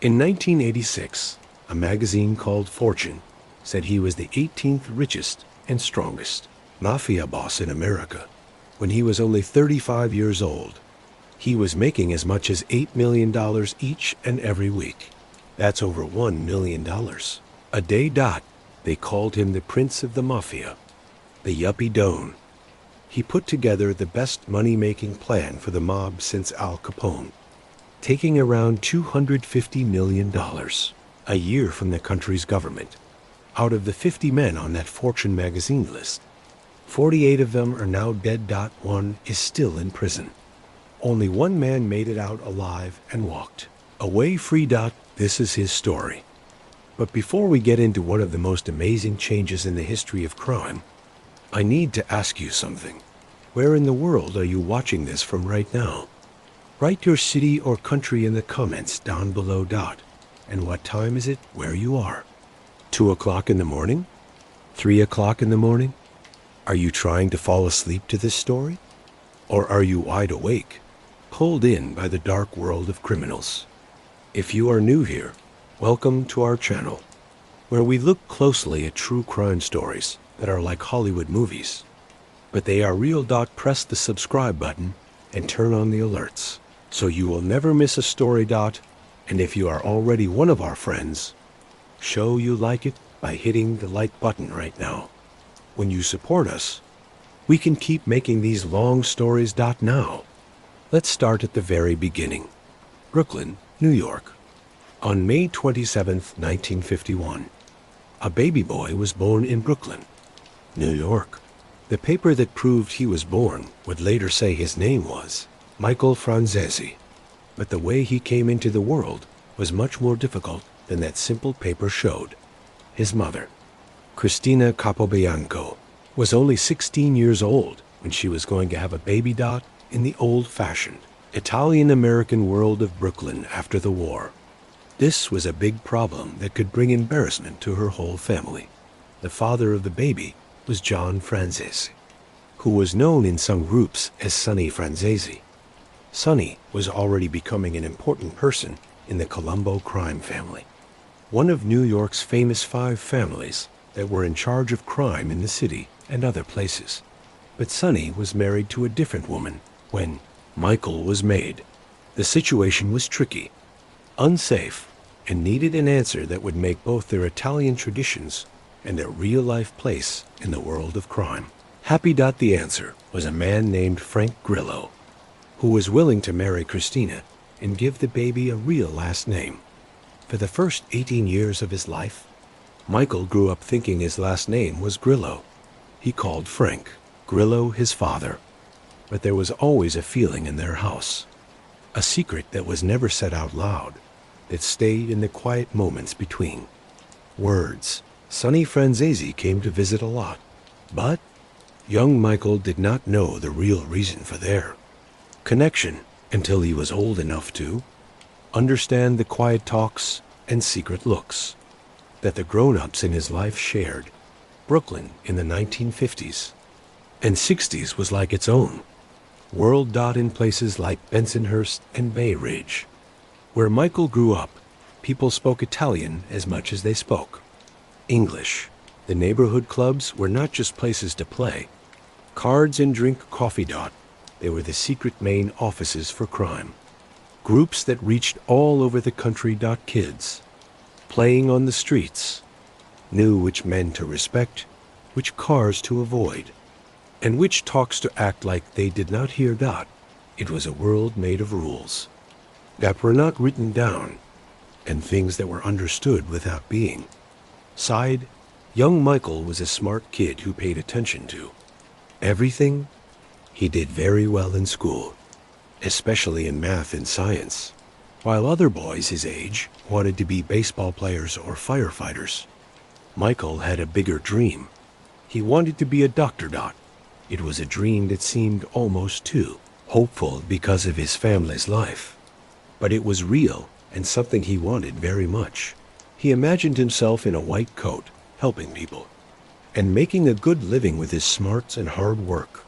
In 1986, a magazine called Fortune said he was the 18th richest and strongest mafia boss in America when he was only 35 years old. He was making as much as $8 million each and every week. That's over $1 million a day. They called him the Prince of the Mafia, the Yuppie Don. He put together the best money-making plan for the mob since Al Capone, taking around $250 million a year from the country's government. Out of the 50 men on that Fortune magazine list, 48 of them are now dead. One is still in prison. Only one man made it out alive and walked away free. This is his story. But before we get into one of the most amazing changes in the history of crime, I need to ask you something. Where in the world are you watching this from right now? Write your city or country in the comments down below. And what time is it where you are? 2 o'clock in the morning? 3 o'clock in the morning? Are you trying to fall asleep to this story? Or are you wide awake, pulled in by the dark world of criminals? If you are new here, welcome to our channel, where we look closely at true crime stories that are like Hollywood movies, but they are real. Press the subscribe button and turn on the alerts so you will never miss a story. And if you are already one of our friends, show you like it by hitting the like button right now. When you support us, we can keep making these long stories. Now, let's start at the very beginning. Brooklyn, New York. On May 27, 1951, a baby boy was born in Brooklyn, New York. The paper that proved he was born would later say his name was Michael Franzese, but the way he came into the world was much more difficult than that simple paper showed. His mother, Cristina Capobianco, was only 16 years old when she was going to have a baby. In the old-fashioned Italian-American world of Brooklyn after the war, this was a big problem that could bring embarrassment to her whole family. The father of the baby was John Franzese, who was known in some groups as Sonny Franzese. Sonny was already becoming an important person in the Colombo crime family, one of New York's famous 5 families that were in charge of crime in the city and other places. But Sonny was married to a different woman when Michael was made. The situation was tricky, unsafe, and needed an answer that would make both their Italian traditions and their real-life place in the world of crime happy. The answer was a man named Frank Grillo, who was willing to marry Cristina and give the baby a real last name. For the first 18 years of his life, Michael grew up thinking his last name was Grillo. He called Frank Grillo his father. But there was always a feeling in their house, a secret that was never said out loud, that stayed in the quiet moments between words. Sonny Franzese came to visit a lot, but young Michael did not know the real reason for their connection until he was old enough to understand the quiet talks and secret looks that the grown-ups in his life shared. Brooklyn in the 1950s and 60s was like its own world. In places like Bensonhurst and Bay Ridge, where Michael grew up, people spoke Italian as much as they spoke English. The neighborhood clubs were not just places to play cards and drink coffee. They were the secret main offices for crime. Groups that reached all over the country. Kids, playing on the streets, knew which men to respect, which cars to avoid, and which talks to act like they did not hear. It was a world made of rules that were not written down, and things that were understood without being said. Young Michael was a smart kid who paid attention to everything. He did very well in school, especially in math and science. While other boys his age wanted to be baseball players or firefighters, Michael had a bigger dream. He wanted to be a doctor. It was a dream that seemed almost too hopeful because of his family's life. But it was real and something he wanted very much. He imagined himself in a white coat, helping people, and making a good living with his smarts and hard work,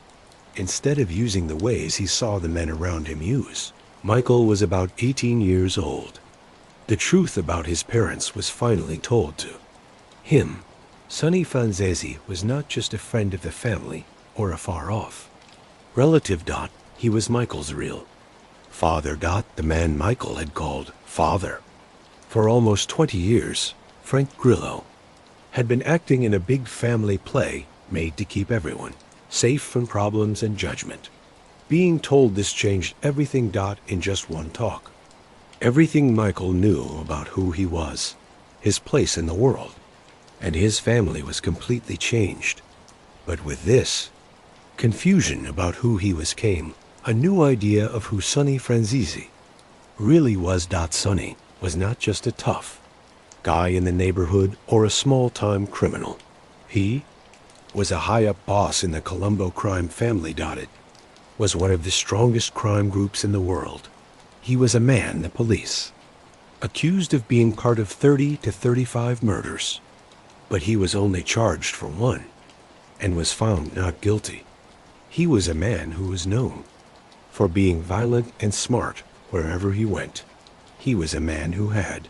instead of using the ways he saw the men around him use. Michael was about 18 years old The truth about his parents was finally told to him. Sonny Franzese was not just a friend of the family or a far-off relative. He was Michael's real father. The man Michael had called father. For almost 20 years, Frank Grillo had been acting in a big family play made to keep everyone safe from problems and judgment. Being told this changed everything. In just one talk, everything Michael knew about who he was, his place in the world, and his family was completely changed. But with this, confusion about who he was came a new idea of who Sonny Franzese really was. Sonny was not just a tough guy in the neighborhood or a small-time criminal. He was a high-up boss in the Colombo crime family. It was one of the strongest crime groups in the world. He was a man the police accused of being part of 30 to 35 murders, but he was only charged for one and was found not guilty. He was a man who was known for being violent and smart wherever he went. He was a man who had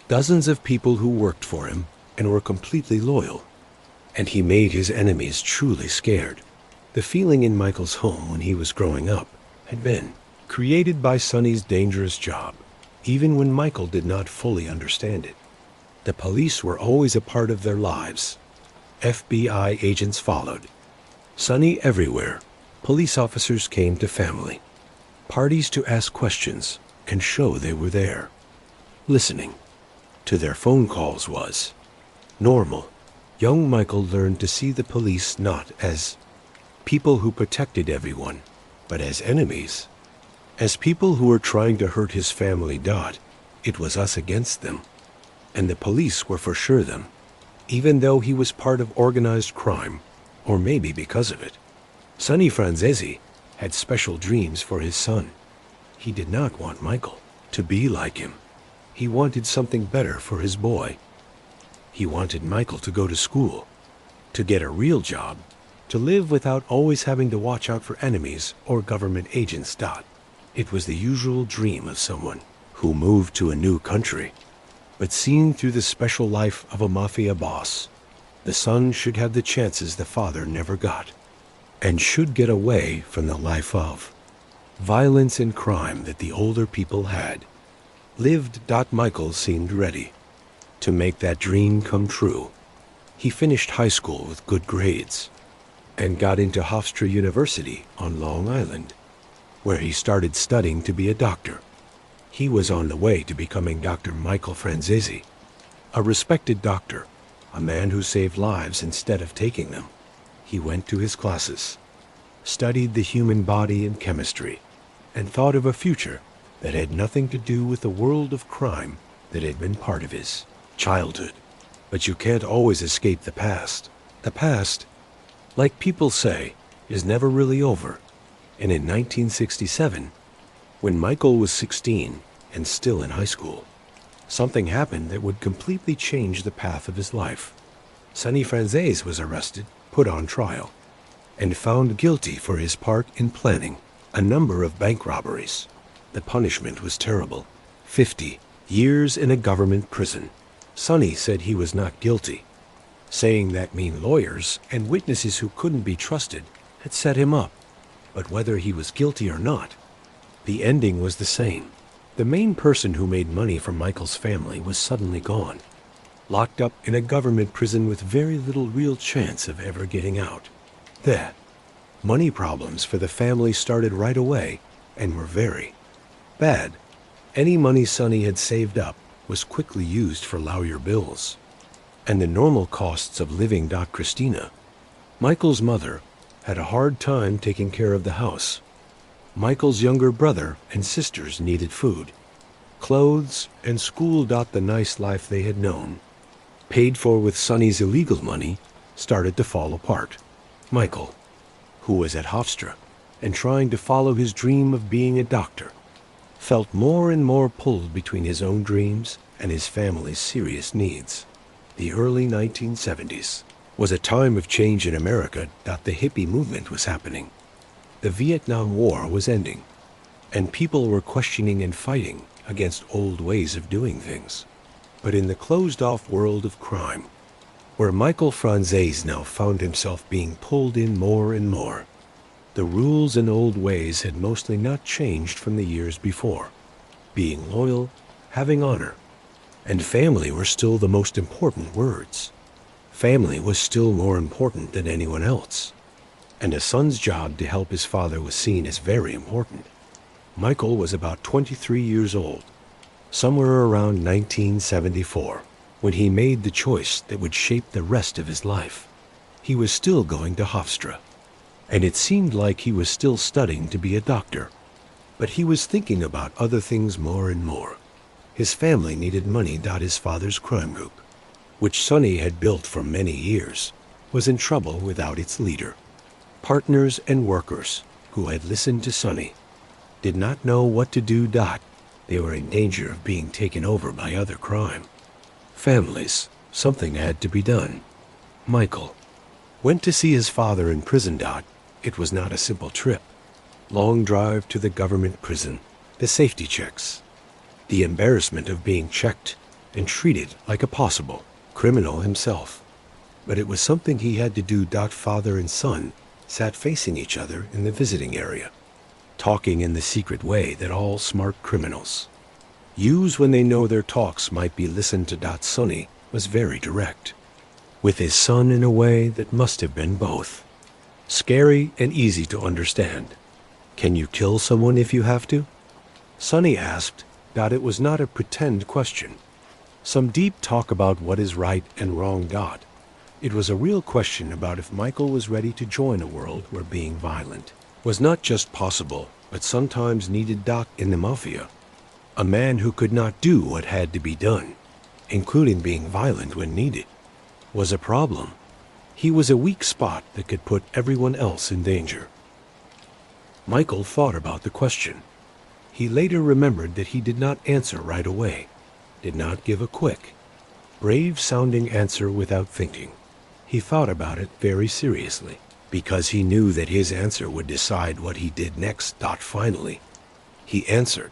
dozens of people who worked for him and were completely loyal, and he made his enemies truly scared. The feeling in Michael's home when he was growing up had been created by Sonny's dangerous job, even when Michael did not fully understand it. The police were always a part of their lives. FBI agents followed Sonny everywhere. Police officers came to family parties to ask questions and show they were there. Listening to their phone calls was normal. Young Michael learned to see the police not as people who protected everyone, but as enemies, as people who were trying to hurt his family. It was us against them, and the police were for sure them, even though he was part of organized crime, or maybe because of it. Sonny Franzese had special dreams for his son. He did not want Michael to be like him. He wanted something better for his boy. He wanted Michael to go to school, to get a real job, to live without always having to watch out for enemies or government agents. It was the usual dream of someone who moved to a new country. But seen through the special life of a mafia boss, the son should have the chances the father never got, and should get away from the life of violence and crime that the older people had lived. Michael seemed ready to make that dream come true. He finished high school with good grades and got into Hofstra University on Long Island, where he started studying to be a doctor. He was on the way to becoming Dr. Michael Franzese, a respected doctor, a man who saved lives instead of taking them. He went to his classes, studied the human body and chemistry, and thought of a future that had nothing to do with the world of crime that had been part of his childhood. But you can't always escape the past. The past, like people say, is never really over. And in 1967, when Michael was 16 and still in high school, something happened that would completely change the path of his life. Sonny Franzese was arrested, put on trial, and found guilty for his part in planning a number of bank robberies. The punishment was terrible: 50 years in a government prison. Sonny said he was not guilty, saying that mean lawyers and witnesses who couldn't be trusted had set him up. But whether he was guilty or not, the ending was the same. The main person who made money from Michael's family was suddenly gone, locked up in a government prison with very little real chance of ever getting out. The money problems for the family started right away and were very bad. Any money Sonny had saved up was quickly used for lawyer bills and the normal costs of living. Christina, Michael's mother, had a hard time taking care of the house. Michael's younger brother and sisters needed food, clothes, and school. The nice life they had known, paid for with Sonny's illegal money, started to fall apart. Michael, who was at Hofstra and trying to follow his dream of being a doctor, felt more and more pulled between his own dreams and his family's serious needs. The early 1970s was a time of change in America. The hippie movement was happening. The Vietnam War was ending, and people were questioning and fighting against old ways of doing things. But in the closed-off world of crime, where Michael Franzese now found himself being pulled in more and more, the rules and old ways had mostly not changed from the years before. Being loyal, having honor, and family were still the most important words. Family was still more important than anyone else, and a son's job to help his father was seen as very important. Michael was about 23 years old, somewhere around 1974, when he made the choice that would shape the rest of his life. He was still going to Hofstra, and it seemed like he was still studying to be a doctor. But he was thinking about other things more and more. His family needed money. His father's crime group, which Sonny had built for many years, was in trouble without its leader. Partners and workers who had listened to Sonny did not know what to do. They were in danger of being taken over by other crime. Families, something had to be done. Michael went to see his father in prison. It was not a simple trip. Long drive to the government prison, the safety checks, the embarrassment of being checked and treated like a possible criminal himself. But it was something he had to do. Father and son sat facing each other in the visiting area, talking in the secret way that all smart criminals use when they know their talks might be listened to. Sonny was very direct with his son in a way that must have been both scary and easy to understand. Can you kill someone if you have to? Sonny asked. It was not a pretend question. Some deep talk about what is right and wrong. It was a real question about if Michael was ready to join a world where being violent was not just possible, but sometimes needed. In the Mafia, a man who could not do what had to be done, including being violent when needed, was a problem. He was a weak spot that could put everyone else in danger. Michael thought about the question. He later remembered that he did not answer right away, did not give a quick, brave-sounding answer without thinking. He thought about it very seriously, because he knew that his answer would decide what he did next. Finally, he answered,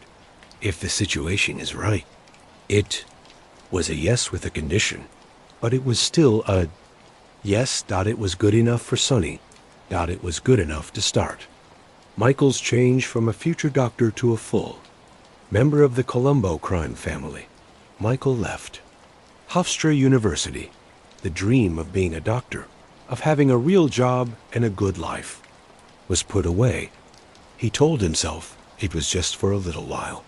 if the situation is right. It was a yes with a condition, but it was still a yes. It was good enough for Sonny. It was good enough to start. Michael's change from a future doctor to a full member of the Colombo crime family. Michael left Hofstra University. The dream of being a doctor, of having a real job and a good life, was put away. He told himself it was just for a little while,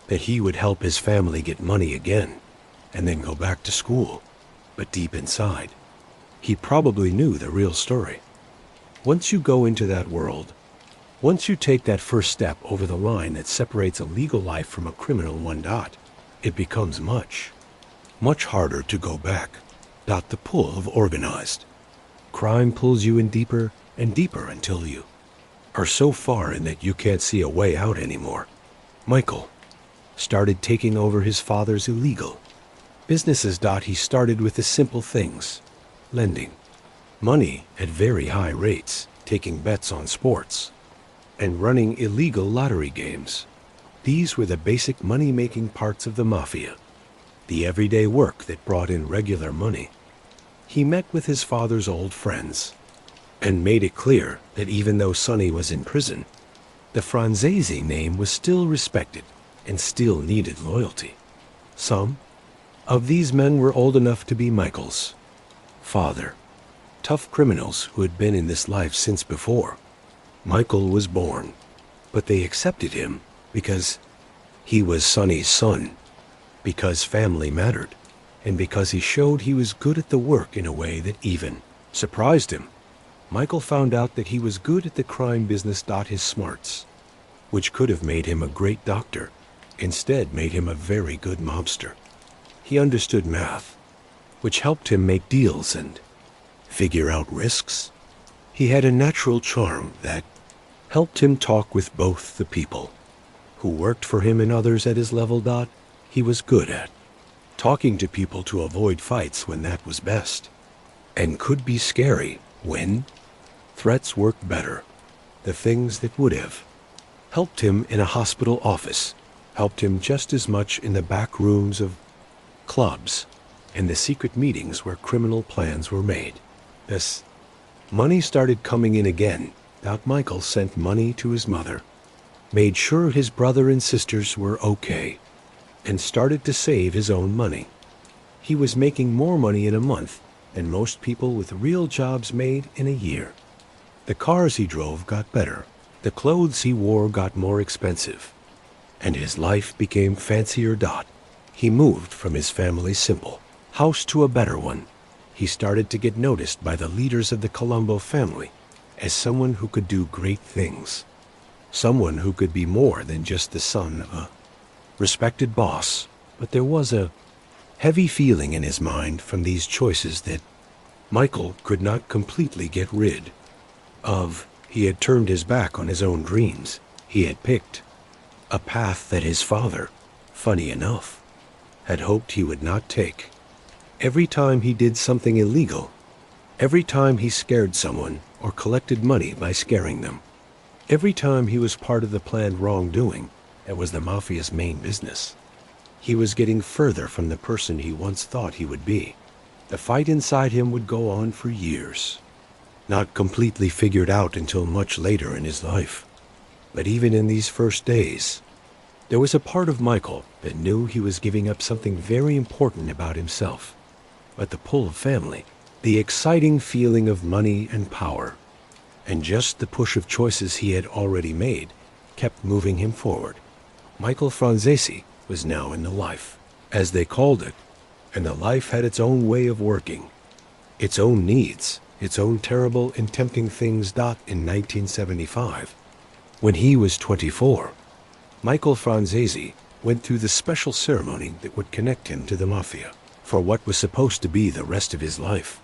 that he would help his family get money again, and then go back to school. But deep inside, he probably knew the real story. Once you go into that world, once you take that first step over the line that separates a legal life from a criminal one, it becomes much harder to go back. The pull of organized crime pulls you in deeper and deeper until you are so far in that you can't see a way out anymore. Michael started taking over his father's illegal businesses. He started with the simple things, lending money at very high rates, taking bets on sports, and running illegal lottery games. These were the basic money-making parts of the Mafia, the everyday work that brought in regular money. He met with his father's old friends and made it clear that even though Sonny was in prison, the Franzese name was still respected and still needed loyalty. Some of these men were old enough to be Michael's father, tough criminals who had been in this life since before Michael was born, but they accepted him because he was Sonny's son, because family mattered, and because he showed he was good at the work in a way that even surprised him. Michael found out that he was good at the crime business. His smarts, which could have made him a great doctor, instead made him a very good mobster. He understood math, which helped him make deals and figure out risks. He had a natural charm that helped him talk with both the people who worked for him and others at his level. He was good at talking to people to avoid fights when that was best, and could be scary when threats worked better. The things that would have helped him in a hospital office helped him just as much in the back rooms of clubs and the secret meetings where criminal plans were made. Thus, money started coming in again. Michael sent money to his mother, made sure his brother and sisters were okay, and started to save his own money. He was making more money in a month than most people with real jobs made in a year. The cars he drove got better, the clothes he wore got more expensive, and his life became fancier. He moved from his family's simple house to a better one. He started to get noticed by the leaders of the Colombo family as someone who could do great things, someone who could be more than just the son of a respected boss. But there was a heavy feeling in his mind from these choices that Michael could not completely get rid of. He had turned his back on his own dreams. He had picked a path that his father, funny enough, had hoped he would not take. Every time he did something illegal, every time he scared someone or collected money by scaring them, every time he was part of the planned wrongdoing that was the Mafia's main business, he was getting further from the person he once thought he would be. The fight inside him would go on for years, not completely figured out until much later in his life. But even in these first days, there was a part of Michael that knew he was giving up something very important about himself. But the pull of family, the exciting feeling of money and power, and just the push of choices he had already made, kept moving him forward. Michael Franzese was now in the life, as they called it, and the life had its own way of working, its own needs, its own terrible and tempting things. In 1975, when he was 24, Michael Franzese went through the special ceremony that would connect him to the Mafia for what was supposed to be the rest of his life.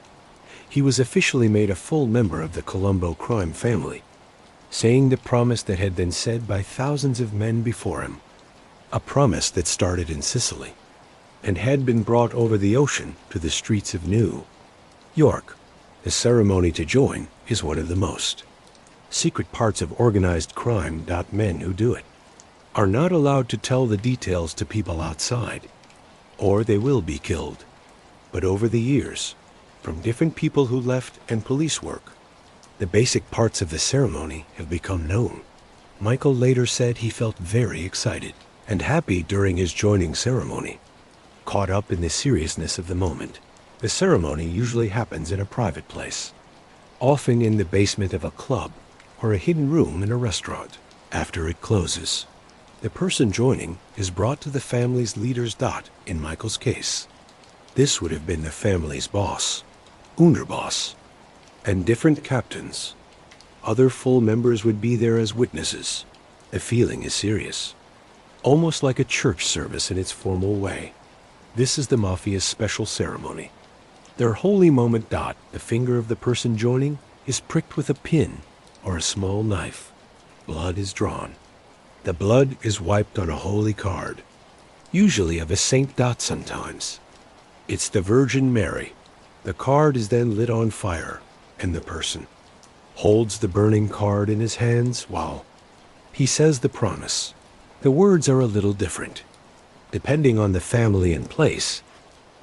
He was officially made a full member of the Colombo crime family, saying the promise that had been said by thousands of men before him, a promise that started in Sicily and had been brought over the ocean to the streets of New York. The ceremony to join is one of the most secret parts of organized crime. Men who do it are not allowed to tell the details to people outside, or they will be killed. But over the years, from different people who left and police work, the basic parts of the ceremony have become known. Michael later said he felt very excited and happy during his joining ceremony, caught up in the seriousness of the moment. The ceremony usually happens in a private place, often in the basement of a club or a hidden room in a restaurant. After it closes, the person joining is brought to the family's leaders. In Michael's case, this would have been the family's boss, underboss, and different captains. Other full members would be there as witnesses. The feeling is serious, almost like a church service in its formal way. This is the Mafia's special ceremony, their holy moment. The finger of the person joining is pricked with a pin or a small knife. Blood is drawn. The blood is wiped on a holy card, usually of a saint. Sometimes it's the Virgin Mary. The card is then lit on fire, and the person holds the burning card in his hands while he says the promise. The words are a little different, depending on the family and place,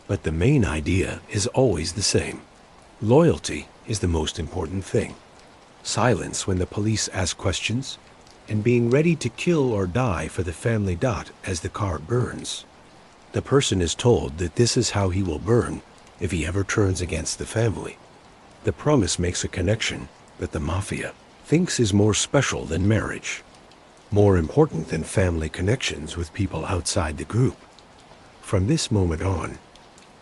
but the main idea is always the same. Loyalty is the most important thing. Silence when the police ask questions, and being ready to kill or die for the family. As the card burns, the person is told that this is how he will burn if he ever turns against the family. The promise makes a connection that the Mafia thinks is more special than marriage, more important than family connections with people outside the group. From this moment on,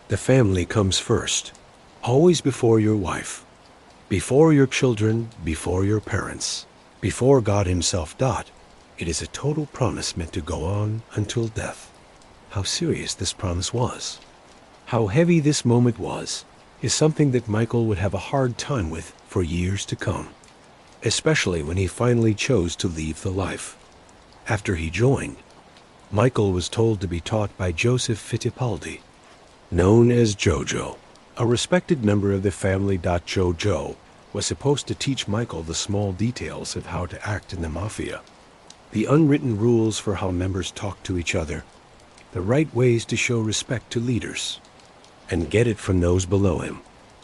the family comes first, always before your wife, before your children, before your parents, before God himself. It is a total promise meant to go on until death. How serious this promise was, how heavy this moment was, is something that Michael would have a hard time with for years to come, especially when he finally chose to leave the life. After he joined, Michael was told to be taught by Joseph Fittipaldi, known as Jojo, a respected member of the family. Jojo was supposed to teach Michael the small details of how to act in the Mafia. The unwritten rules for how members talk to each other, the right ways to show respect to leaders, and get it from those below him.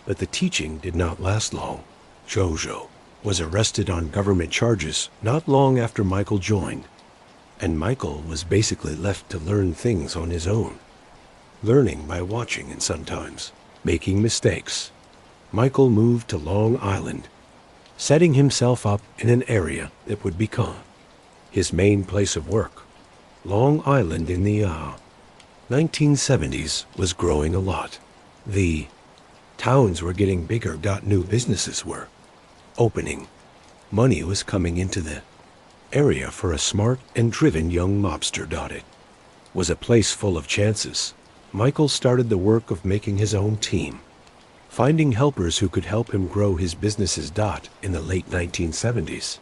But the teaching did not last long. Jojo was arrested on government charges not long after Michael joined, and Michael was basically left to learn things on his own, learning by watching and sometimes making mistakes. Michael moved to Long Island, setting himself up in an area that would become his main place of work. Long Island in the 1970s was growing a lot. The towns were getting bigger. New businesses were opening. Money was coming into the area for a smart and driven young mobster. It was a place full of chances. Michael started the work of making his own team, finding helpers who could help him grow his businesses. In the late 1970s,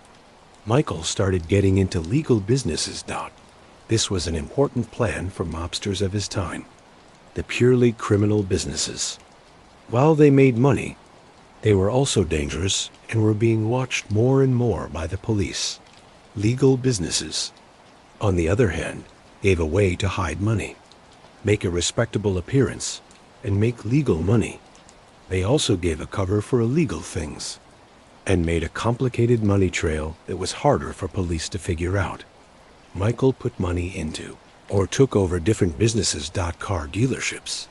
Michael started getting into legal businesses. This was an important plan for mobsters of his time, the purely criminal businesses. While they made money, they were also dangerous and were being watched more and more by the police. Legal businesses, on the other hand, gave a way to hide money, make a respectable appearance, and make legal money. They also gave a cover for illegal things, and made a complicated money trail that was harder for police to figure out. Michael put money into, or took over different businesses. Car dealerships,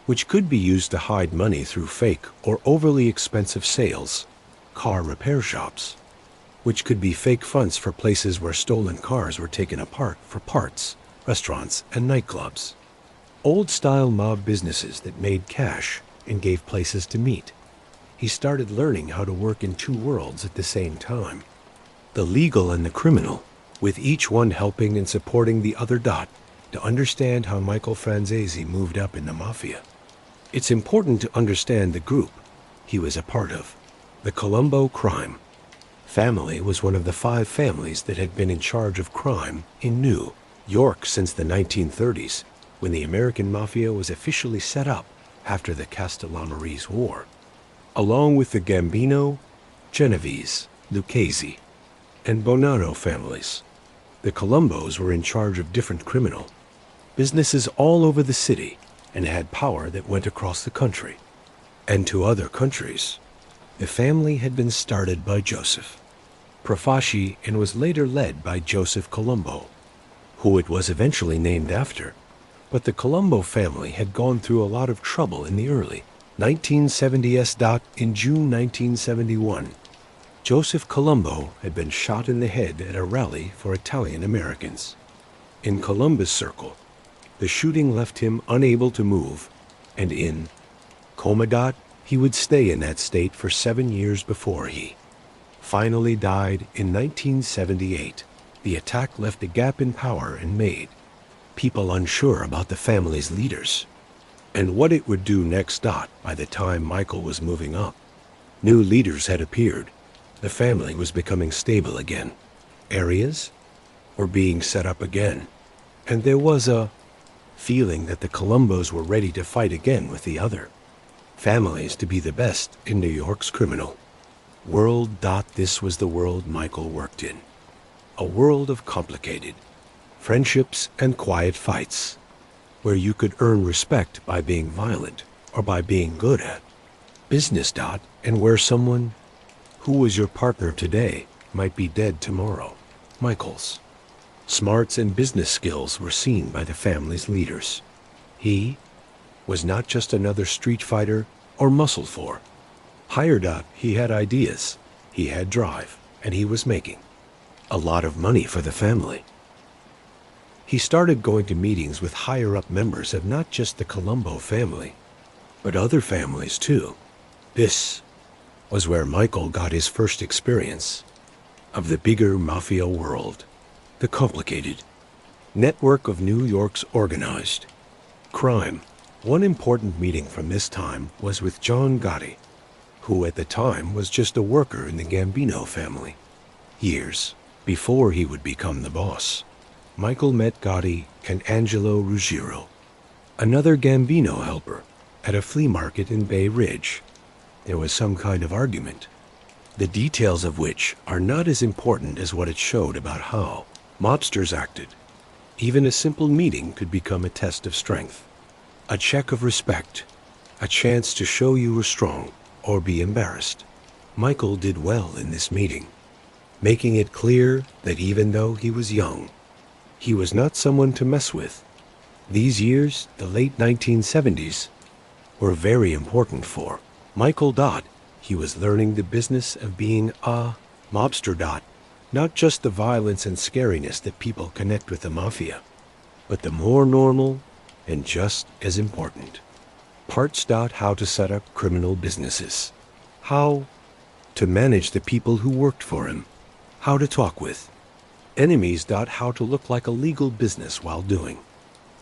which could be used to hide money through fake or overly expensive sales. Car repair shops, which could be fake fronts for places where stolen cars were taken apart for parts, restaurants, and nightclubs. Old-style mob businesses that made cash and gave places to meet. He started learning how to work in two worlds at the same time, the legal and the criminal, with each one helping and supporting the other. To understand how Michael Franzese moved up in the Mafia, it's important to understand the group he was a part of. The Colombo crime family was one of the 5 families that had been in charge of crime in New York since the 1930s, when the American Mafia was officially set up after the Castellammarese War. Along with the Gambino, Genovese, Lucchese, and Bonanno families, the Colombos were in charge of different criminal businesses all over the city and had power that went across the country and to other countries. The family had been started by Joseph Profaci and was later led by Joseph Colombo, who it was eventually named after. But the Colombo family had gone through a lot of trouble in the early 1970s. In June 1971, Joseph Colombo had been shot in the head at a rally for Italian Americans. In Columbus Circle, the shooting left him unable to move, and in coma. He would stay in that state for 7 years before he finally died in 1978. The attack left a gap in power and made people unsure about the family's leaders and what it would do next. By the time Michael was moving up, new leaders had appeared. The family was becoming stable again. Areas were being set up again, and there was a feeling that the Colombos were ready to fight again with the other families to be the best in New York's criminal world. This was the world Michael worked in, a world of complicated friendships and quiet fights, where you could earn respect by being violent or by being good at business. And where someone who was your partner today might be dead tomorrow. Michael's smarts and business skills were seen by the family's leaders. He was not just another street fighter or muscle for hired. He had ideas, he had drive, and he was making a lot of money for the family. He started going to meetings with higher-up members of not just the Colombo family, but other families too. This was where Michael got his first experience of the bigger mafia world, the complicated network of New York's organized crime. One important meeting from this time was with John Gotti, who at the time was just a worker in the Gambino family. Years before he would become the boss, Michael met Gotti and Angelo Ruggiero, another Gambino helper, at a flea market in Bay Ridge. There was some kind of argument, the details of which are not as important as what it showed about how Mobsters acted. Even a simple meeting could become a test of strength, a check of respect, a chance to show you were strong or be embarrassed. Michael did well in this meeting, making it clear that even though he was young, he was not someone to mess with. These years, the late 1970s, were very important for Michael. He was learning the business of being a mobster. Not just the violence and scariness that people connect with the mafia, but the more normal and just as important parts. How to set up criminal businesses, how to manage the people who worked for him, how to talk with enemies. How to look like a legal business while doing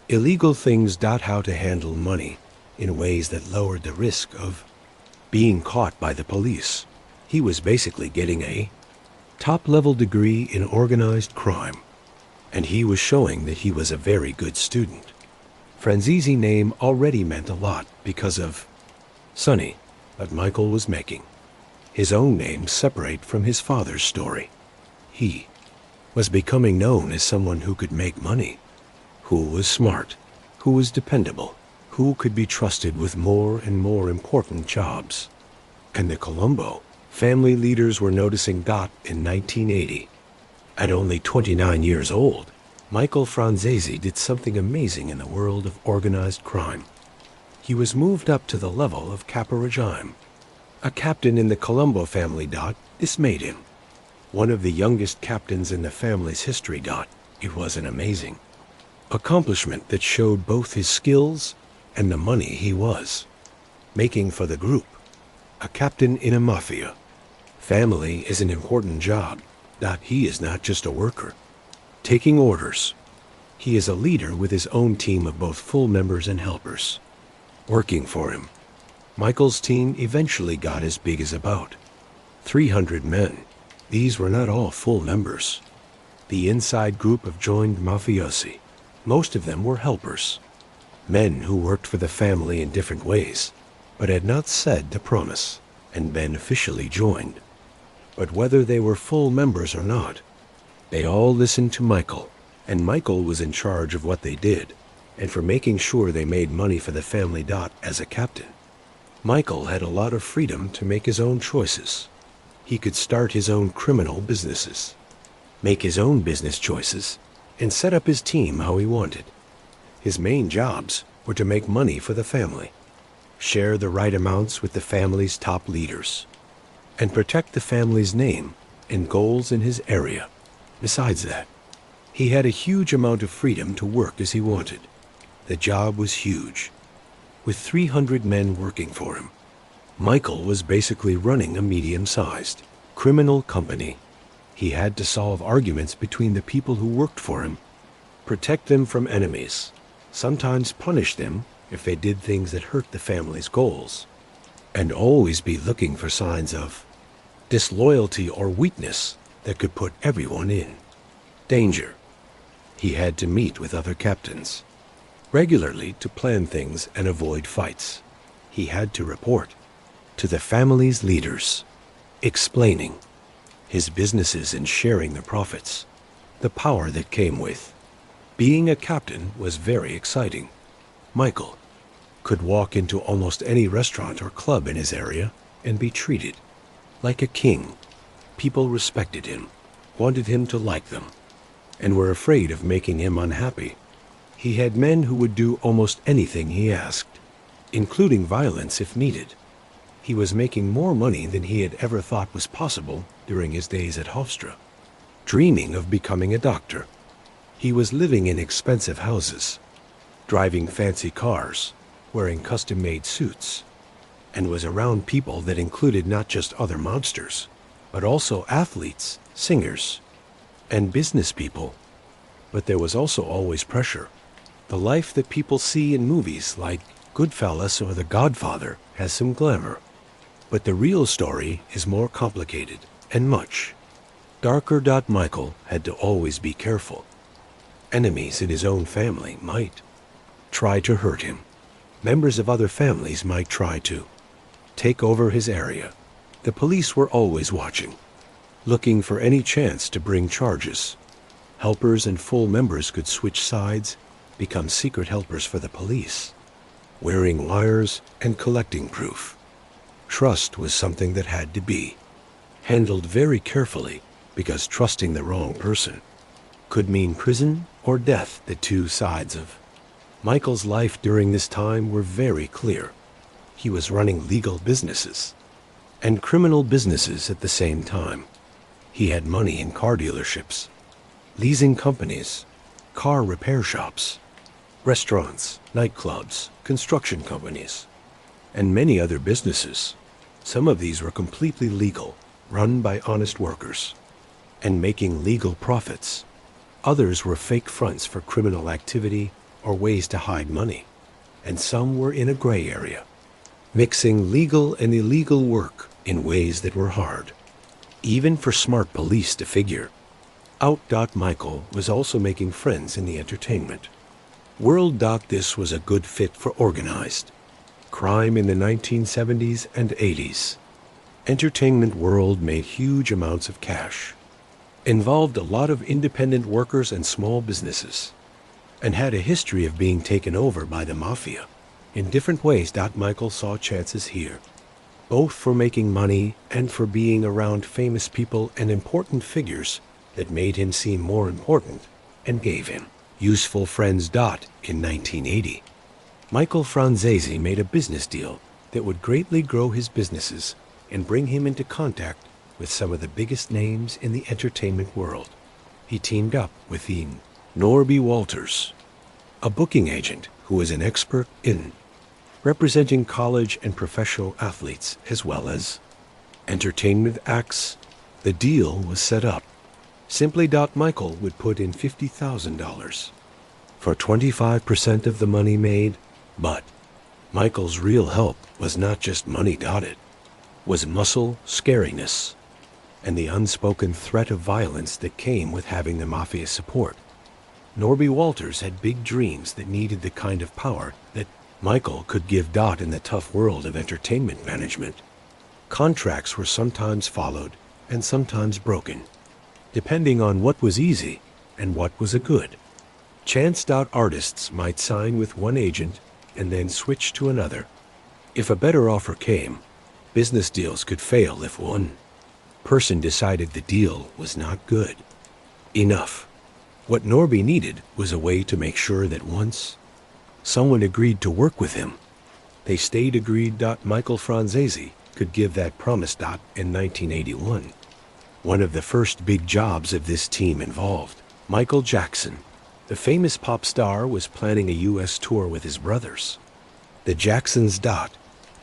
illegal things. How to handle money in ways that lowered the risk of being caught by the police. He was basically getting a top-level degree in organized crime, and he was showing that he was a very good student. Franzese name already meant a lot because of Sonny that Michael was making his own name separate from his father's story. He was becoming known as someone who could make money, who was smart, who was dependable, who could be trusted with more and more important jobs. And the Colombo family leaders were noticing. In 1980, at only 29 years old, Michael Franzese did something amazing in the world of organized crime. He was moved up to the level of caporegime, a captain in the Colombo family. This made him one of the youngest captains in the family's history. It was an amazing accomplishment that showed both his skills and the money he was making for the group. A captain in a mafia family is an important job. He is not just a worker taking orders. He is a leader with his own team of both full members and helpers working for him. Michael's team eventually got as big as about 300 men. These were not all full members. The inside group of joined mafiosi. Most of them were helpers, men who worked for the family in different ways, but had not said the promise and been officially joined. But whether they were full members or not, they all listened to Michael, and Michael was in charge of what they did, and for making sure they made money for the family. As a captain, Michael had a lot of freedom to make his own choices. He could start his own criminal businesses, make his own business choices, and set up his team how he wanted. His main jobs were to make money for the family, share the right amounts with the family's top leaders, and protect the family's name and goals in his area. Besides that, he had a huge amount of freedom to work as he wanted. The job was huge. With 300 men working for him, Michael was basically running a medium-sized criminal company. He had to solve arguments between the people who worked for him, protect them from enemies, sometimes punish them if they did things that hurt the family's goals, and always be looking for signs of disloyalty or weakness that could put everyone in danger. He had to meet with other captains regularly to plan things and avoid fights. He had to report to the family's leaders, explaining his businesses and sharing the profits. The power that came with being a captain was very exciting. Michael could walk into almost any restaurant or club in his area and be treated like a king. People respected him, wanted him to like them, and were afraid of making him unhappy. He had men who would do almost anything he asked, including violence if needed. He was making more money than he had ever thought was possible during his days at Hofstra, dreaming of becoming a doctor. He was living in expensive houses, driving fancy cars, wearing custom-made suits, and was around people that included not just other mobsters, but also athletes, singers, and business people. But there was also always pressure. The life that people see in movies like Goodfellas or The Godfather has some glamour, but the real story is more complicated and much darker. Michael had to always be careful. Enemies in his own family might try to hurt him. Members of other families might try to take over his area. The police were always watching, looking for any chance to bring charges. Helpers and full members could switch sides, become secret helpers for the police, wearing wires and collecting proof. Trust was something that had to be handled very carefully, because trusting the wrong person could mean prison or death. The two sides of Michael's life during this time were very clear. He was running legal businesses and criminal businesses at the same time. He had money in car dealerships, leasing companies, car repair shops, restaurants, nightclubs, construction companies, and many other businesses. Some of these were completely legal, run by honest workers, and making legal profits. Others were fake fronts for criminal activity or ways to hide money. And some were in a gray area, mixing legal and illegal work in ways that were hard, even for smart police to figure out. Michael was also making friends in the entertainment world. This was a good fit for organized crime in the 1970s and 80s. Entertainment world made huge amounts of cash, involved a lot of independent workers and small businesses, and had a history of being taken over by the mafia in different ways. Michael saw chances here, both for making money and for being around famous people and important figures that made him seem more important and gave him useful friends. In 1980, Michael Franzese made a business deal that would greatly grow his businesses and bring him into contact with some of the biggest names in the entertainment world. He teamed up with Norby Walters, a booking agent who was an expert in representing college and professional athletes as well as entertainment acts. The deal was set up simply. Michael would put in $50,000 for 25% of the money made, but Michael's real help was not just money. It was muscle, scariness, and the unspoken threat of violence that came with having the mafia support. Norby Walters had big dreams that needed the kind of power that Michael could give. In the tough world of entertainment management, contracts were sometimes followed and sometimes broken, depending on what was easy and what was a good chance. Artists might sign with one agent and then switch to another. If a better offer came, business deals could fail if one person decided the deal was not good enough. What Norby needed was a way to make sure that once someone agreed to work with him, they stayed agreed. Michael Franzese could give that promise. In 1981, one of the first big jobs of this team involved Michael Jackson. The famous pop star was planning a U.S. tour with his brothers, the Jacksons.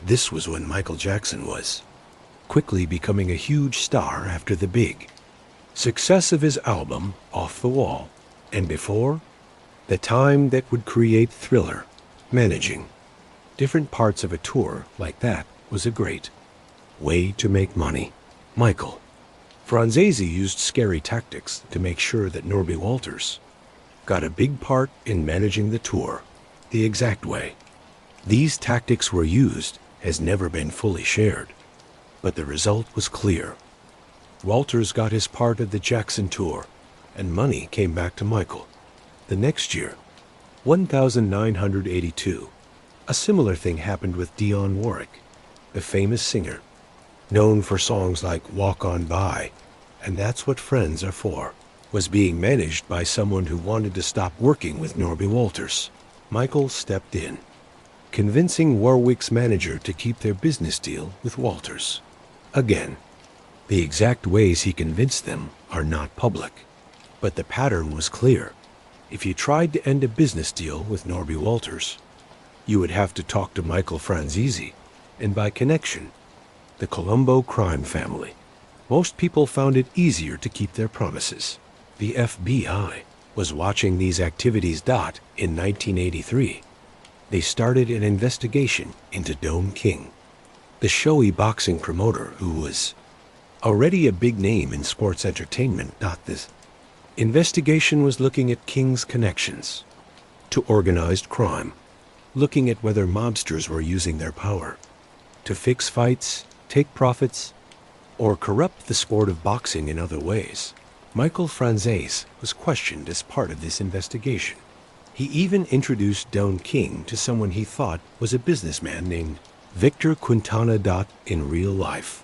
This was when Michael Jackson was quickly becoming a huge star after the big success of his album Off the Wall, and before the time that would create Thriller. Managing different parts of a tour like that was a great way to make money. Michael Franzese used scary tactics to make sure that Norby Walters got a big part in managing the tour the exact way. These tactics were used has never been fully shared, but the result was clear. Walters got his part of the Jackson tour, and money came back to Michael. The next year, 1982, a similar thing happened with Dionne Warwick, the famous singer, known for songs like Walk On By and That's What Friends Are For, was being managed by someone who wanted to stop working with Norby Walters. Michael stepped in, convincing Warwick's manager to keep their business deal with Walters. Again, the exact ways he convinced them are not public, but the pattern was clear. If you tried to end a business deal with Norby Walters, you would have to talk to Michael Franzese, and by connection, the Colombo crime family. Most people found it easier to keep their promises. The FBI was watching these activities. In 1983, they started an investigation into Dome King, the showy boxing promoter who was already a big name in sports entertainment. This investigation was looking at King's connections to organized crime, looking at whether mobsters were using their power to fix fights, take profits, or corrupt the sport of boxing in other ways. Michael Franzese was questioned as part of this investigation. He even introduced Don King to someone he thought was a businessman named Victor Quintana. In real life,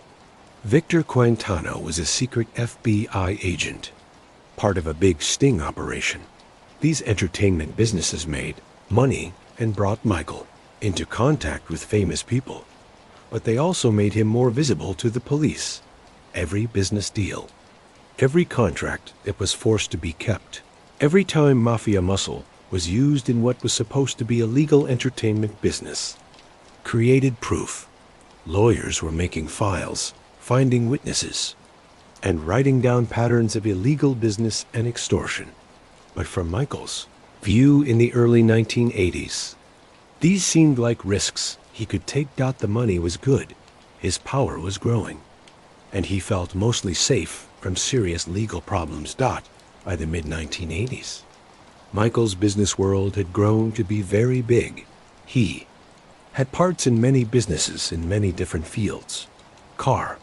Victor Quintana was a secret FBI agent, part of a big sting operation. These entertainment businesses made money and brought Michael into contact with famous people, but they also made him more visible to the police. Every business deal, every contract that was forced to be kept, every time mafia muscle was used in what was supposed to be a legal entertainment business, created proof. Lawyers were making files, finding witnesses, and writing down patterns of illegal business and extortion. But from Michael's view in the early 1980s, these seemed like risks he could take. The money was good, his power was growing, and he felt mostly safe from serious legal problems. By the mid-1980s, Michael's business world had grown to be very big. He had parts in many businesses in many different fields. Car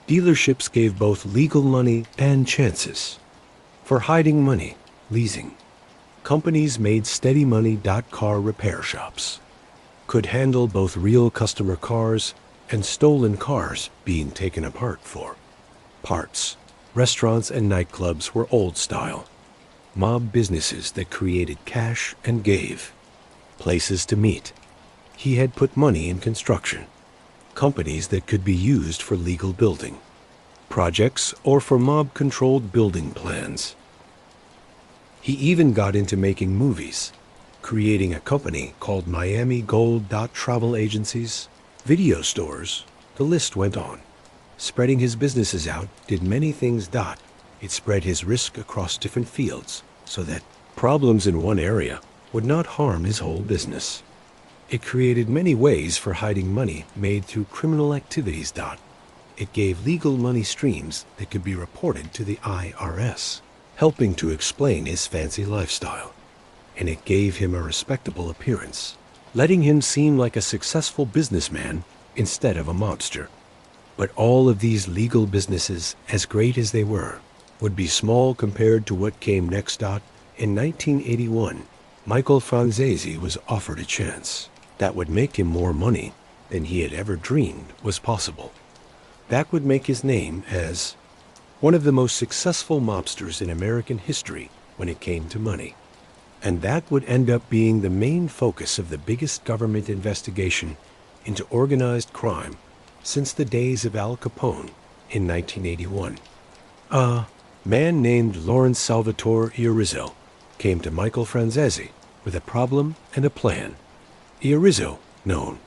dealerships gave both legal money and chances for hiding money. Leasing companies made steady money. Car repair shops could handle both real customer cars and stolen cars being taken apart for parts. Restaurants and nightclubs were old style mob businesses that created cash and gave places to meet. He had put money in construction, companies that could be used for legal building projects or for mob-controlled building plans. He even got into making movies, creating a company called Miami Gold. Travel agencies, video stores, the list went on. Spreading his businesses out did many things. It spread his risk across different fields so that problems in one area would not harm his whole business. It created many ways for hiding money made through criminal activities. It gave legal money streams that could be reported to the IRS, helping to explain his fancy lifestyle. And it gave him a respectable appearance, letting him seem like a successful businessman instead of a mobster. But all of these legal businesses, as great as they were, would be small compared to what came next. In 1981, Michael Franzese was offered a chance that would make him more money than he had ever dreamed was possible. That would make his name as one of the most successful mobsters in American history when it came to money. And that would end up being the main focus of the biggest government investigation into organized crime since the days of Al Capone in 1981. A man named Lawrence Salvatore Irizzo came to Michael Franzese with a problem and a plan. Irizzo, known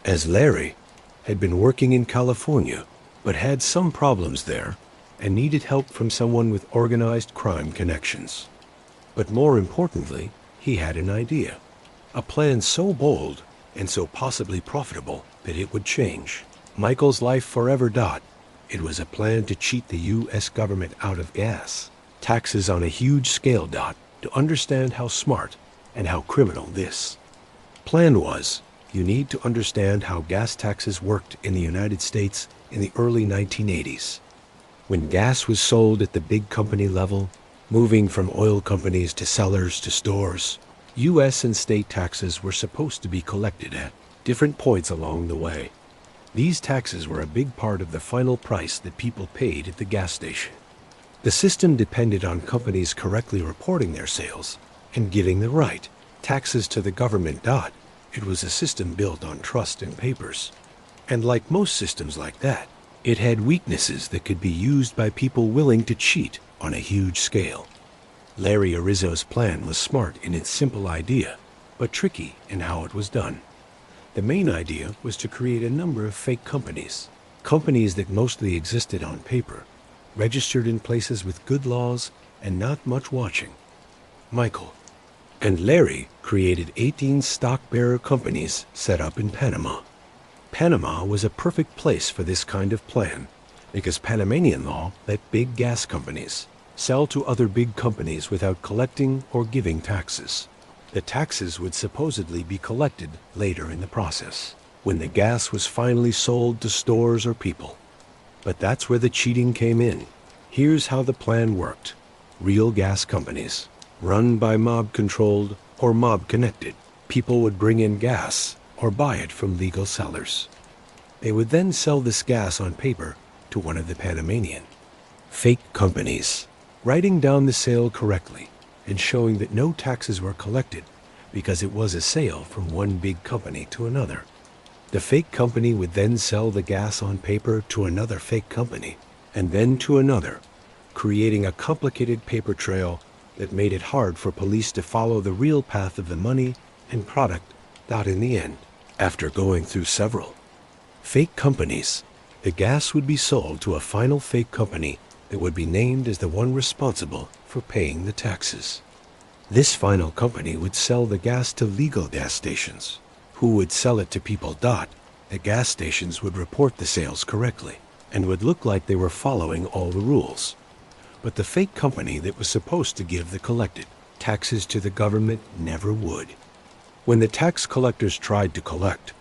as Larry, had been working in California but had some problems there and needed help from someone with organized crime connections. But more importantly, he had an idea, a plan so bold and so possibly profitable that it would change Michael's life forever. It was a plan to cheat the U.S. government out of gas taxes on a huge scale. To understand how smart and how criminal this plan was, you need to understand how gas taxes worked in the United States in the early 1980s. When gas was sold at the big company level, moving from oil companies to sellers to stores, U.S. and state taxes were supposed to be collected at different points along the way. These taxes were a big part of the final price that people paid at the gas station. The system depended on companies correctly reporting their sales and giving the right taxes to the government. It was a system built on trust and papers. And like most systems like that, it had weaknesses that could be used by people willing to cheat on a huge scale. Larry Irizzo's plan was smart in its simple idea, but tricky in how it was done. The main idea was to create a number of fake companies that mostly existed on paper, registered in places with good laws and not much watching. Michael and Larry created 18 stock-bearer companies set up in Panama. Panama was a perfect place for this kind of plan because Panamanian law let big gas companies sell to other big companies without collecting or giving taxes. The taxes would supposedly be collected later in the process, when the gas was finally sold to stores or people. But that's where the cheating came in. Here's how the plan worked. Real gas companies, run by mob-controlled or mob-connected. People would bring in gas or buy it from legal sellers. They would then sell this gas on paper to one of the Panamanian. Fake companies, writing down the sale correctly and showing that no taxes were collected because it was a sale from one big company to another. The fake company would then sell the gas on paper to another fake company, and then to another, creating a complicated paper trail that made it hard for police to follow the real path of the money and product out in the end. After going through several fake companies, the gas would be sold to a final fake company that would be named as the one responsible for paying the taxes. This final company would sell the gas to legal gas stations, who would sell it to people. The gas stations would report the sales correctly and would look like they were following all the rules. But the fake company that was supposed to give the collected taxes to the government never would. When the tax collectors tried to collect,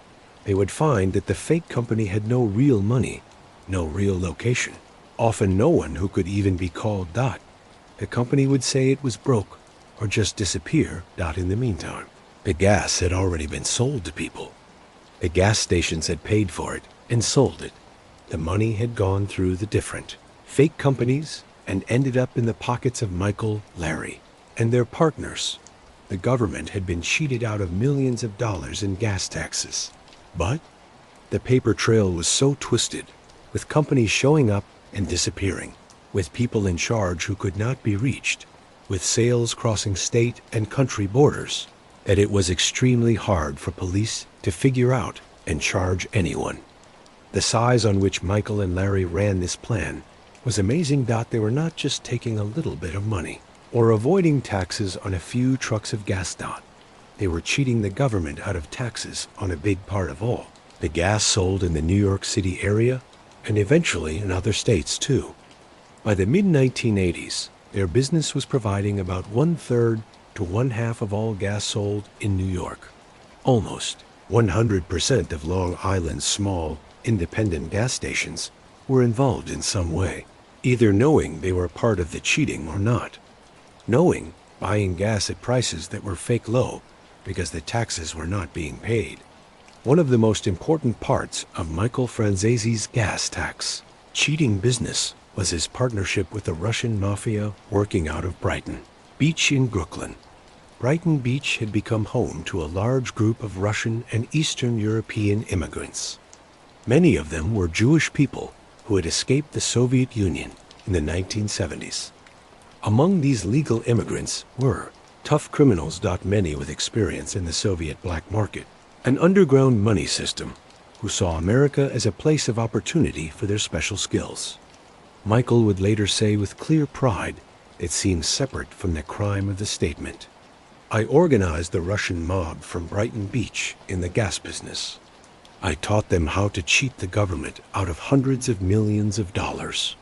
they would find that the fake company had no real money, no real location, often no one who could even be called. The company would say it was broke or just disappear. In the meantime, the gas had already been sold to people. The gas stations had paid for it and sold it. The money had gone through the different fake companies and ended up in the pockets of Michael, Larry, and their partners. The government had been cheated out of millions of dollars in gas taxes. But the paper trail was so twisted, with companies showing up and disappearing, with people in charge who could not be reached, with sales crossing state and country borders, that it was extremely hard for police to figure out and charge anyone. The size on which Michael and Larry ran this plan was amazing. They were not just taking a little bit of money or avoiding taxes on a few trucks of gas. They were cheating the government out of taxes on a big part of all the gas sold in the New York City area and eventually in other states too. By the mid-1980s, their business was providing about 1/3 to 1/2 of all gas sold in New York. Almost 100% of Long Island's small, independent gas stations were involved in some way, either knowing they were part of the cheating or not, knowing buying gas at prices that were fake low because the taxes were not being paid. One of the most important parts of Michael Franzese's gas tax cheating business was his partnership with the Russian Mafia working out of Brighton Beach in Brooklyn. Brighton Beach had become home to a large group of Russian and Eastern European immigrants. Many of them were Jewish people who had escaped the Soviet Union in the 1970s. Among these legal immigrants were tough criminals. Many with experience in the Soviet black market, an underground money system, who saw America as a place of opportunity for their special skills. Michael would later say with clear pride, it seems separate from the crime of the statement. I organized the Russian mob from Brighton Beach in the gas business. I taught them how to cheat the government out of hundreds of millions of dollars.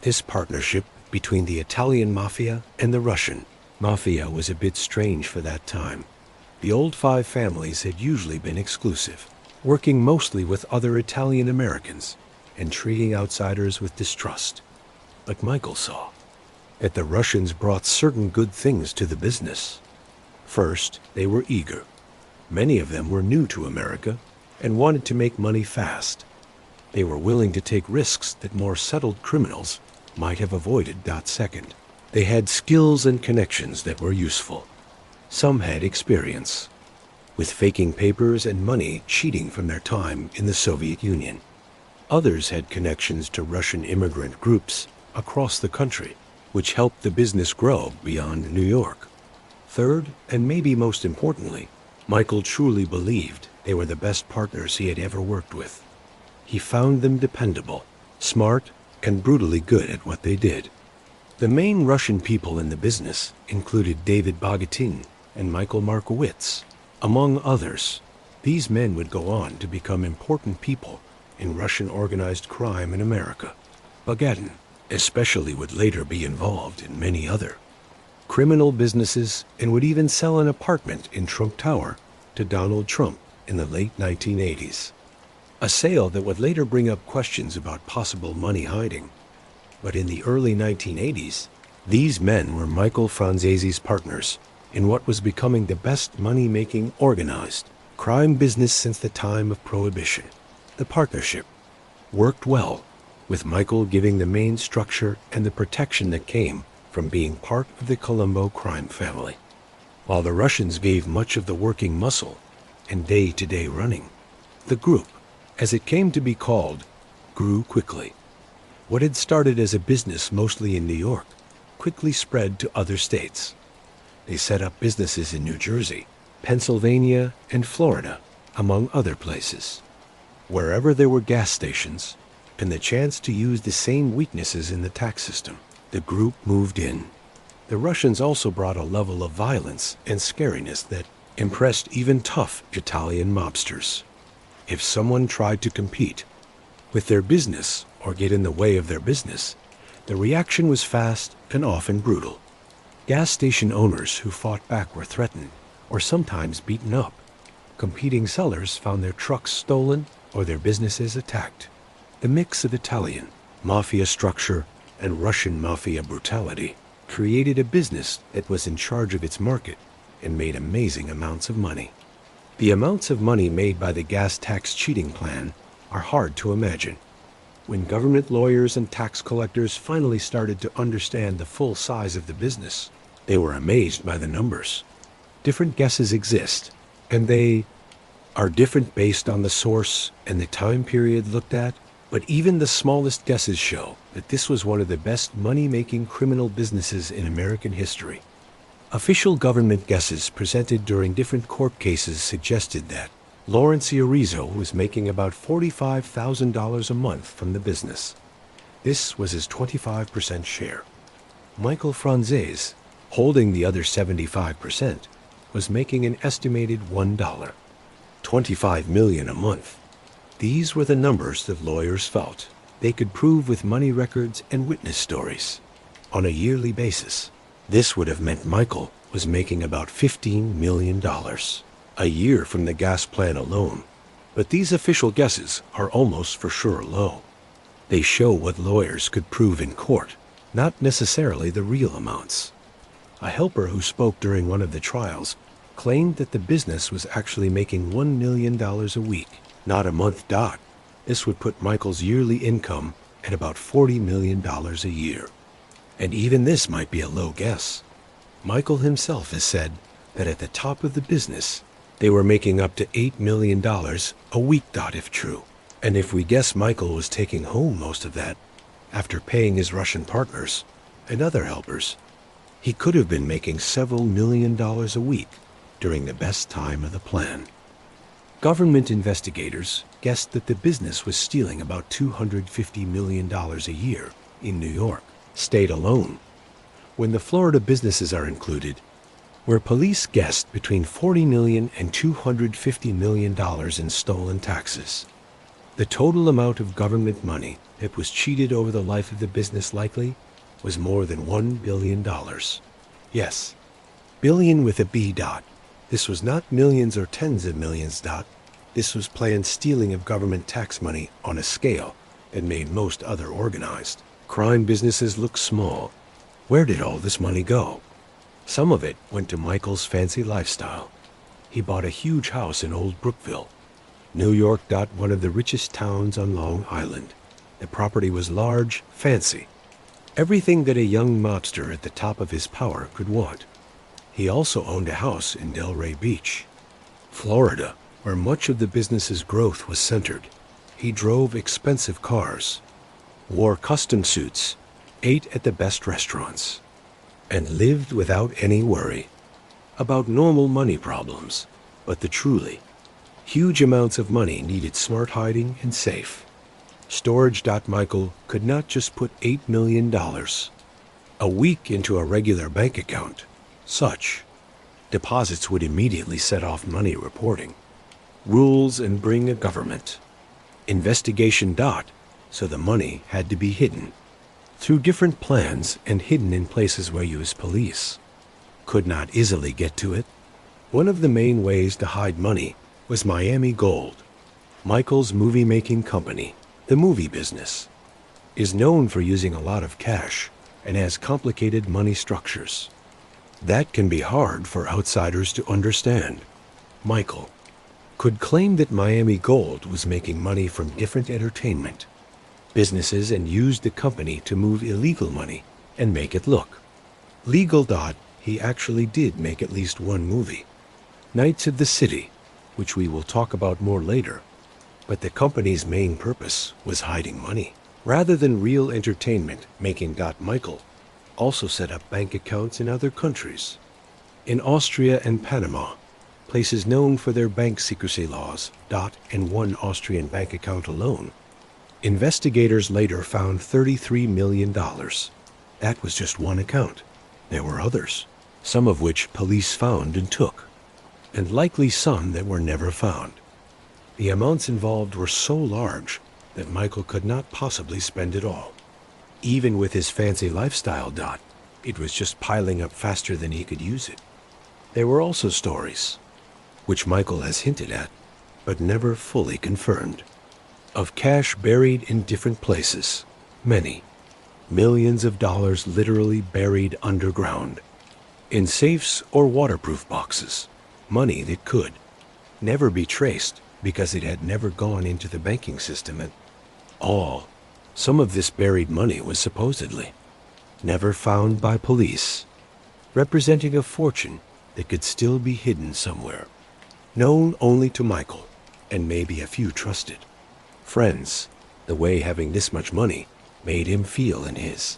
This partnership between the Italian Mafia and the Russian Mafia was a bit strange for that time. The old five families had usually been exclusive, working mostly with other Italian Americans and treating outsiders with distrust. But Michael saw that the Russians brought certain good things to the business. First, they were eager. Many of them were new to America and wanted to make money fast. They were willing to take risks that more settled criminals might have avoided. Second, they had skills and connections that were useful. Some had experience with faking papers and money cheating from their time in the Soviet Union. Others had connections to Russian immigrant groups across the country, which helped the business grow beyond New York. Third, and maybe most importantly, Michael truly believed they were the best partners he had ever worked with. He found them dependable, smart, and brutally good at what they did. The main Russian people in the business included David Bogatin and Michael Markowitz, among others. These men would go on to become important people in Russian organized crime in America. Bogatin especially would later be involved in many other criminal businesses and would even sell an apartment in Trump Tower to Donald Trump in the late 1980s. A sale that would later bring up questions about possible money hiding. But in the early 1980s, these men were Michael Franzese's partners in what was becoming the best money-making organized crime business since the time of Prohibition. The partnership worked well, with Michael giving the main structure and the protection that came from being part of the Colombo crime family, while the Russians gave much of the working muscle and day-to-day running. The group, as it came to be called, grew quickly. What had started as a business mostly in New York quickly spread to other states. They set up businesses in New Jersey, Pennsylvania, and Florida, among other places. Wherever there were gas stations and the chance to use the same weaknesses in the tax system, the group moved in. The Russians also brought a level of violence and scariness that impressed even tough Italian mobsters. If someone tried to compete with their business or get in the way of their business, the reaction was fast and often brutal. Gas station owners who fought back were threatened or sometimes beaten up. Competing sellers found their trucks stolen or their businesses attacked. The mix of Italian mafia structure and Russian mafia brutality created a business that was in charge of its market and made amazing amounts of money. The amounts of money made by the gas tax cheating plan are hard to imagine. When government lawyers and tax collectors finally started to understand the full size of the business, they were amazed by the numbers. Different guesses exist, and they are different based on the source and the time period looked at, but even the smallest guesses show that this was one of the best money-making criminal businesses in American history. Official government guesses presented during different court cases suggested that Lawrence Iorizo was making about $45,000 a month from the business. This was his 25% share. Michael Franzese, holding the other 75%, was making an estimated $1, $25 million a month. These were the numbers that lawyers felt they could prove with money records and witness stories. On a yearly basis, this would have meant Michael was making about $15 million a year from the gas plan alone. But these official guesses are almost for sure low. They show what lawyers could prove in court, not necessarily the real amounts. A helper who spoke during one of the trials claimed that the business was actually making $1 million a week, not a month. This would put Michael's yearly income at about $40 million a year. And even this might be a low guess. Michael himself has said that at the top of the business, they were making up to $8 million a week. If true. And if we guess Michael was taking home most of that, after paying his Russian partners and other helpers, he could have been making several $1 million a week during the best time of the plan. Government investigators guessed that the business was stealing about $250 million a year in New York State alone. When the Florida businesses are included, where police guessed between $40 million and $250 million in stolen taxes. The total amount of government money that was cheated over the life of the business likely was more than $1 billion. Yes, billion with a B. This was not millions or tens of millions. This was planned stealing of government tax money on a scale that made most other organized crime businesses look small. Where did all this money go? Some of it went to Michael's fancy lifestyle. He bought a huge house in Old Brookville, New York. One of the richest towns on Long Island. The property was large, fancy, everything that a young mobster at the top of his power could want. He also owned a house in Delray Beach, Florida, where much of the business's growth was centered. He drove expensive cars, wore custom suits, ate at the best restaurants, and lived without any worry about normal money problems. But the truly huge amounts of money needed smart hiding and safe storage. Michael could not just put $8 million a week into a regular bank account. Such deposits would immediately set off money reporting rules and bring a government investigation. So the money had to be hidden through different plans and hidden in places where U.S. police could not easily get to it. One of the main ways to hide money was Miami Gold, Michael's movie-making company, the movie business. is known for using a lot of cash and has complicated money structures. That can be hard for outsiders to understand. Michael could claim that Miami Gold was making money from different entertainment businesses and used the company to move illegal money and make it look legal. He actually did make at least one movie, Knights of the City, which we will talk about more later. But the company's main purpose was hiding money rather than real entertainment making. Michael also set up bank accounts in other countries, in Austria and Panama, places known for their bank secrecy laws. In one Austrian bank account alone, investigators later found $33 million. That was just one account. There were others, some of which police found and took, and likely some that were never found. The amounts involved were so large that Michael could not possibly spend it all. Even with his fancy lifestyle, it was just piling up faster than he could use it. There were also stories, which Michael has hinted at, but never fully confirmed, of cash buried in different places, many, millions of dollars literally buried underground, in safes or waterproof boxes, money that could never be traced because it had never gone into the banking system at all. Some of this buried money was supposedly never found by police, representing a fortune that could still be hidden somewhere, known only to Michael and maybe a few trusted friends. The way having this much money made him feel in his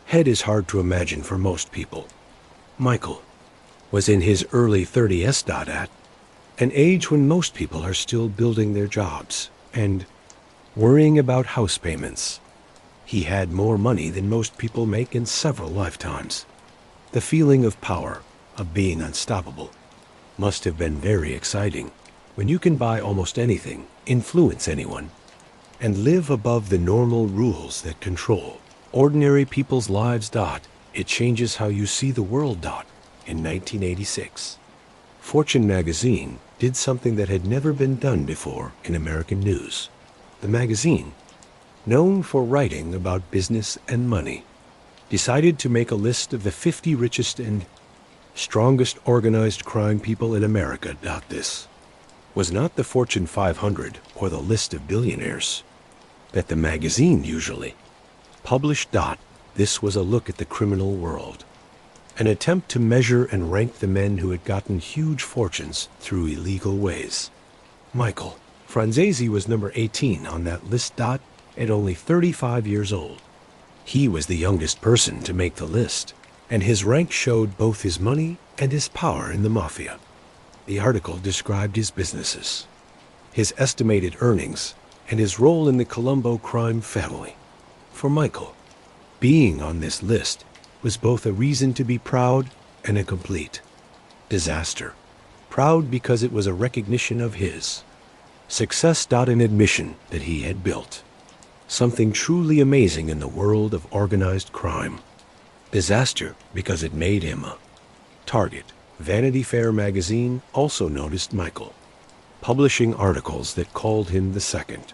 head is hard to imagine for most people. Michael was in his early 30s at an age when most people are still building their jobs and worrying about house payments. He had more money than most people make in several lifetimes. The feeling of power, of being unstoppable, must have been very exciting when you can buy almost anything, influence anyone, and live above the normal rules that control ordinary people's lives. It changes how you see the world. In 1986, Fortune magazine did something that had never been done before in American news. The magazine, known for writing about business and money, decided to make a list of the 50 richest and strongest organized crime people in America. This was not the Fortune 500 or the list of billionaires that the magazine usually published. This was a look at the criminal world, an attempt to measure and rank the men who had gotten huge fortunes through illegal ways. Michael Franzese was number 18 on that list. At only 35 years old, he was the youngest person to make the list, and his rank showed both his money and his power in the mafia. The article described his businesses, his estimated earnings, and his role in the Colombo crime family. For Michael, being on this list was both a reason to be proud and a complete disaster. Proud because it was a recognition of his success. An admission that he had built something truly amazing in the world of organized crime. Disaster because it made him a target. Vanity Fair magazine also noticed Michael, publishing articles that called him the second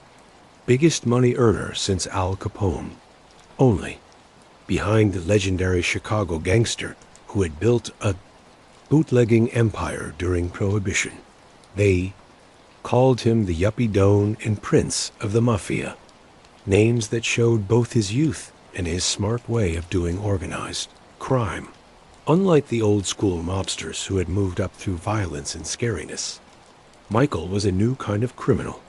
biggest money earner since Al Capone, only behind the legendary Chicago gangster who had built a bootlegging empire during Prohibition. They called him the yuppie don and prince of the Mafia, names that showed both his youth and his smart way of doing organized crime. Unlike the old-school mobsters who had moved up through violence and scariness, Michael was a new kind of criminal,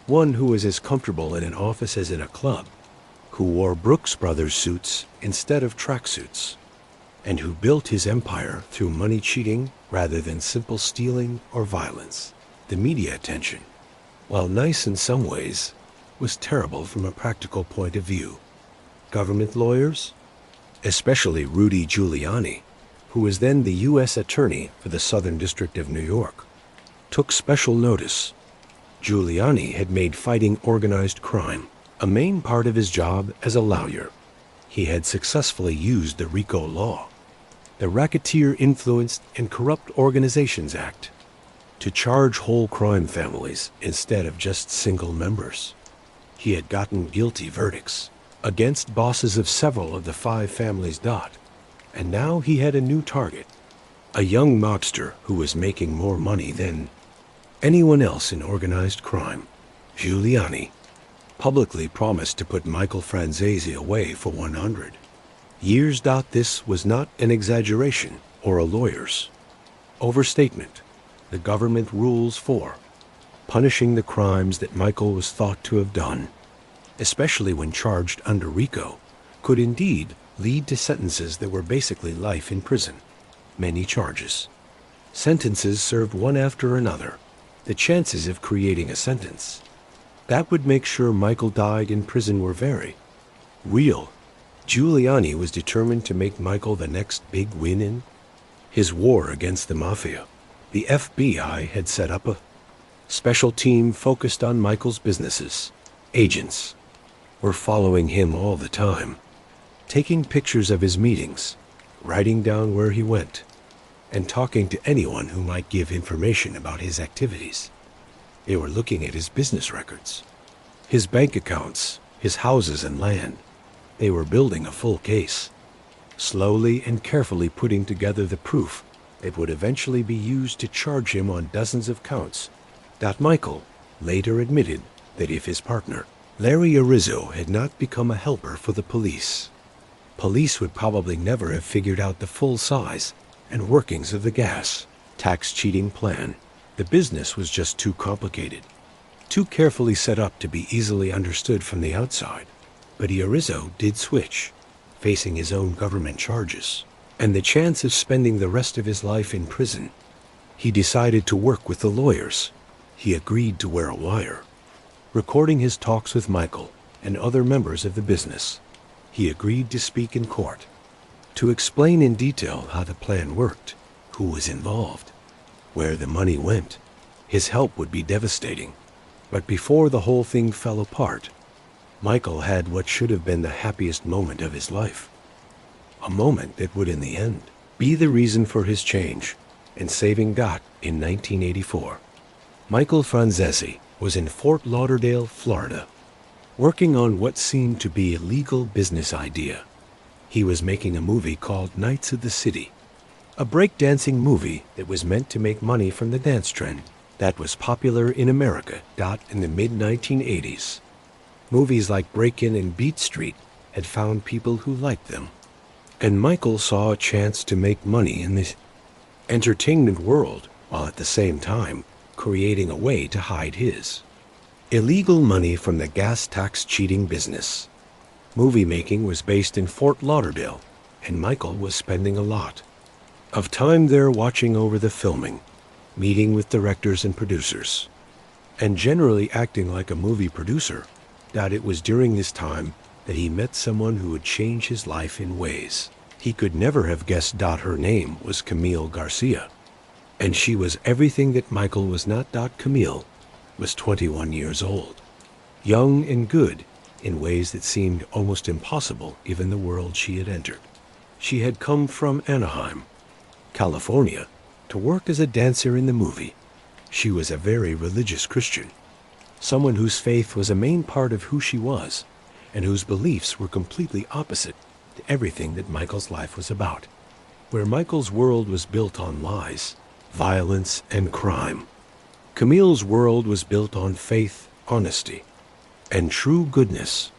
one who was as comfortable in an office as in a club, who wore Brooks Brothers suits instead of tracksuits, and who built his empire through money cheating rather than simple stealing or violence. The media attention, while nice in some ways, was terrible from a practical point of view. Government lawyers, especially Rudy Giuliani, who was then the U.S. Attorney for the Southern District of New York, took special notice. Giuliani had made fighting organized crime a main part of his job as a lawyer. He had successfully used the RICO law, the Racketeer Influenced and Corrupt Organizations Act, to charge whole crime families instead of just single members. He had gotten guilty verdicts against bosses of several of the five families. And now he had a new target, a young mobster who was making more money than anyone else in organized crime. Giuliani publicly promised to put Michael Franzese away for 100 years. This was not an exaggeration or a lawyer's overstatement. The government rules for punishing the crimes that Michael was thought to have done, especially when charged under RICO, could indeed lead to sentences that were basically life in prison. Many charges, sentences served one after another. The chances of creating a sentence that would make sure Michael died in prison were very real. Giuliani was determined to make Michael the next big win in his war against the Mafia. The FBI had set up a special team focused on Michael's businesses. Agents were following him all the time, taking pictures of his meetings, writing down where he went, and talking to anyone who might give information about his activities. They were looking at his business records, his bank accounts, his houses and land. They were building a full case, slowly and carefully putting together the proof that would eventually be used to charge him on dozens of counts. Michael later admitted that if his partner, Larry Arrizzo, had not become a helper for the police would probably never have figured out the full size and workings of the gas tax cheating plan. The business was just too complicated, too carefully set up to be easily understood from the outside. But Arrizzo did switch, facing his own government charges and the chance of spending the rest of his life in prison. He decided to work with the lawyers. He agreed to wear a wire, recording his talks with Michael and other members of the business. He agreed to speak in court, to explain in detail how the plan worked, who was involved, where the money went. His help would be devastating. But before the whole thing fell apart, Michael had what should have been the happiest moment of his life. A moment that would in the end be the reason for his change and saving Dot in 1984. Michael Franzese was in Fort Lauderdale, Florida, working on what seemed to be a legal business idea. He was making a movie called Knights of the City, a breakdancing movie that was meant to make money from the dance trend that was popular in America. In the mid-1980s, movies like Break-In and Beat Street had found people who liked them, and Michael saw a chance to make money in this entertainment world while at the same time creating a way to hide his illegal money from the gas tax cheating business. Movie making was based in Fort Lauderdale, and Michael was spending a lot of time there watching over the filming, meeting with directors and producers, and generally acting like a movie producer. It was during this time that he met someone who would change his life in ways he could never have guessed. Her name was Camille Garcia, and she was everything that Michael was not. Camille was 21 years old, young and good in ways that seemed almost impossible given the world she had entered. She had come from Anaheim, California, to work as a dancer in the movie. She was a very religious Christian, someone whose faith was a main part of who she was, and whose beliefs were completely opposite to everything that Michael's life was about. Where Michael's world was built on lies, violence, and crime, Camille's world was built on faith, honesty, and true goodness.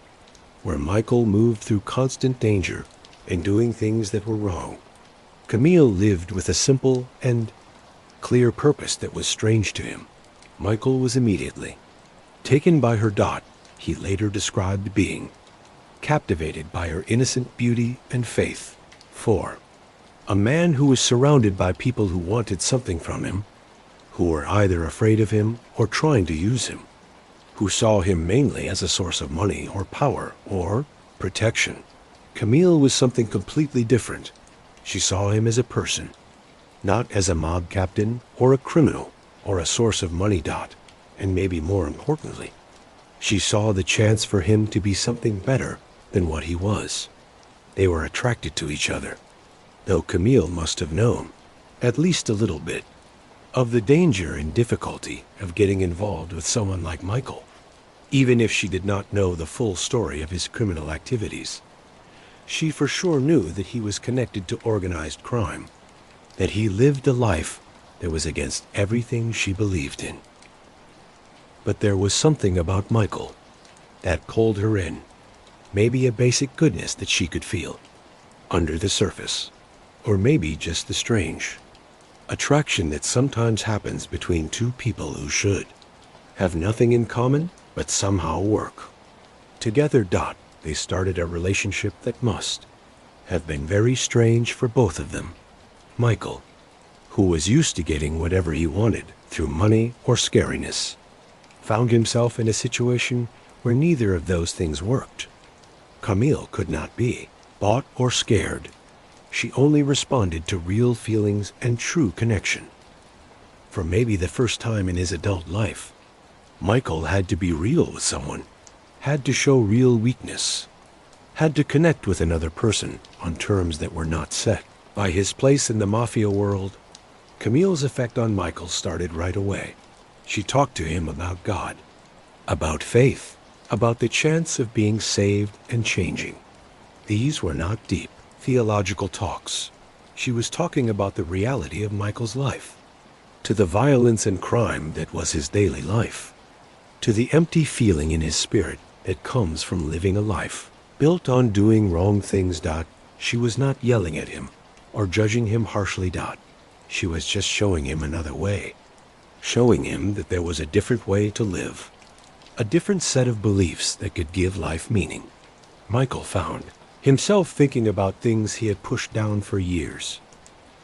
Where Michael moved through constant danger and doing things that were wrong, Camille lived with a simple and clear purpose that was strange to him. Michael was immediately taken by her. He later described being captivated by her innocent beauty and faith. 4. A man who was surrounded by people who wanted something from him, who were either afraid of him or trying to use him, who saw him mainly as a source of money or power or protection. Camille was something completely different. She saw him as a person, not as a mob captain or a criminal or a source of money. And maybe more importantly, she saw the chance for him to be something better than what he was. They were attracted to each other, though Camille must have known, at least a little bit, of the danger and difficulty of getting involved with someone like Michael. Even if she did not know the full story of his criminal activities, she for sure knew that he was connected to organized crime, that he lived a life that was against everything she believed in. But there was something about Michael that pulled her in, maybe a basic goodness that she could feel under the surface, or maybe just the strange attraction that sometimes happens between two people who should have nothing in common but somehow work together. They started a relationship that must have been very strange for both of them. Michael, who was used to getting whatever he wanted through money or scariness, found himself in a situation where neither of those things worked. Camille could not be bought or scared. She only responded to real feelings and true connection. For maybe the first time in his adult life, Michael had to be real with someone, had to show real weakness, had to connect with another person on terms that were not set by his place in the mafia world. Camille's effect on Michael started right away. She talked to him about God, about faith, about the chance of being saved and changing. These were not deep theological talks. She was talking about the reality of Michael's life, to the violence and crime that was his daily life, to the empty feeling in his spirit that comes from living a life built on doing wrong things. She was not yelling at him or judging him harshly. She was just showing him another way, showing him that there was a different way to live, a different set of beliefs that could give life meaning. Michael found himself thinking about things he had pushed down for years.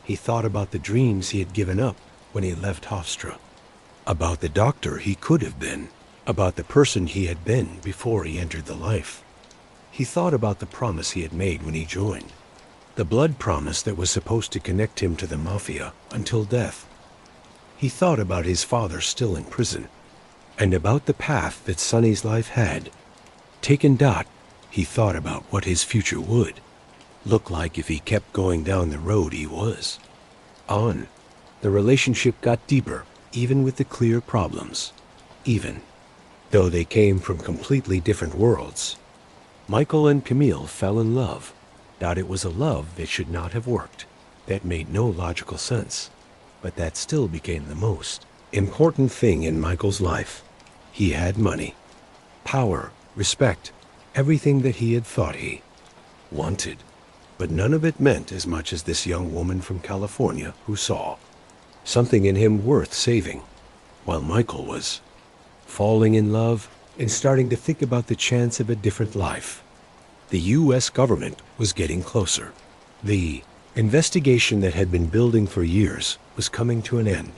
He thought about the dreams he had given up when he left Hofstra, about the doctor he could have been, about the person he had been before he entered the life. He thought about the promise he had made when he joined, the blood promise that was supposed to connect him to the mafia until death. He thought about his father still in prison, and about the path that Sonny's life had taken. He thought about what his future would look like if he kept going down the road he was on. The relationship got deeper, even with the clear problems, even though they came from completely different worlds. Michael and Camille fell in love. It was a love that should not have worked, that made no logical sense, but that still became the most important thing in Michael's life. He had money, power, respect, everything that he had thought he wanted, but none of it meant as much as this young woman from California who saw something in him worth saving, while Michael was falling in love and starting to think about the chance of a different life. The U.S. government was getting closer. The investigation that had been building for years was coming to an end.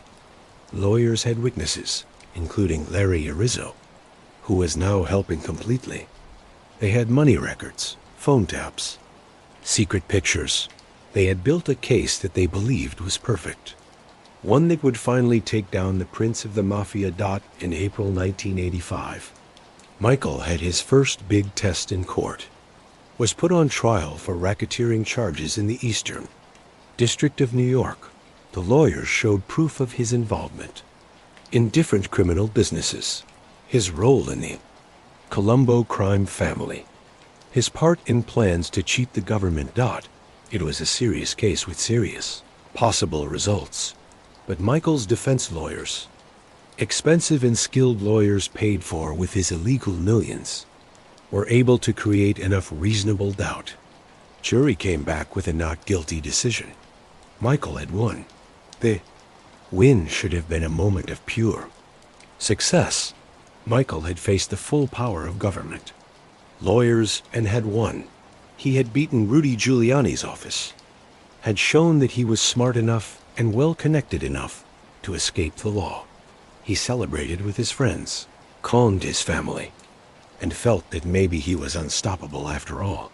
Lawyers had witnesses, including Larry Arizzo, who was now helping completely. They had money records, phone taps, secret pictures. They had built a case that they believed was perfect, one that would finally take down the Prince of the Mafia. In April 1985, Michael had his first big test in court, was put on trial for racketeering charges in the Eastern District of New York. The lawyers showed proof of his involvement in different criminal businesses, his role in the Colombo crime family, his part in plans to cheat the government. It was a serious case with serious possible results. But Michael's defense lawyers, expensive and skilled lawyers paid for with his illegal millions, were able to create enough reasonable doubt. Jury came back with a not guilty decision. Michael had won. The win should have been a moment of pure success. Michael had faced the full power of government, lawyers, and had won. He had beaten Rudy Giuliani's office, had shown that he was smart enough and well-connected enough to escape the law. He celebrated with his friends, calmed his family, and felt that maybe he was unstoppable after all.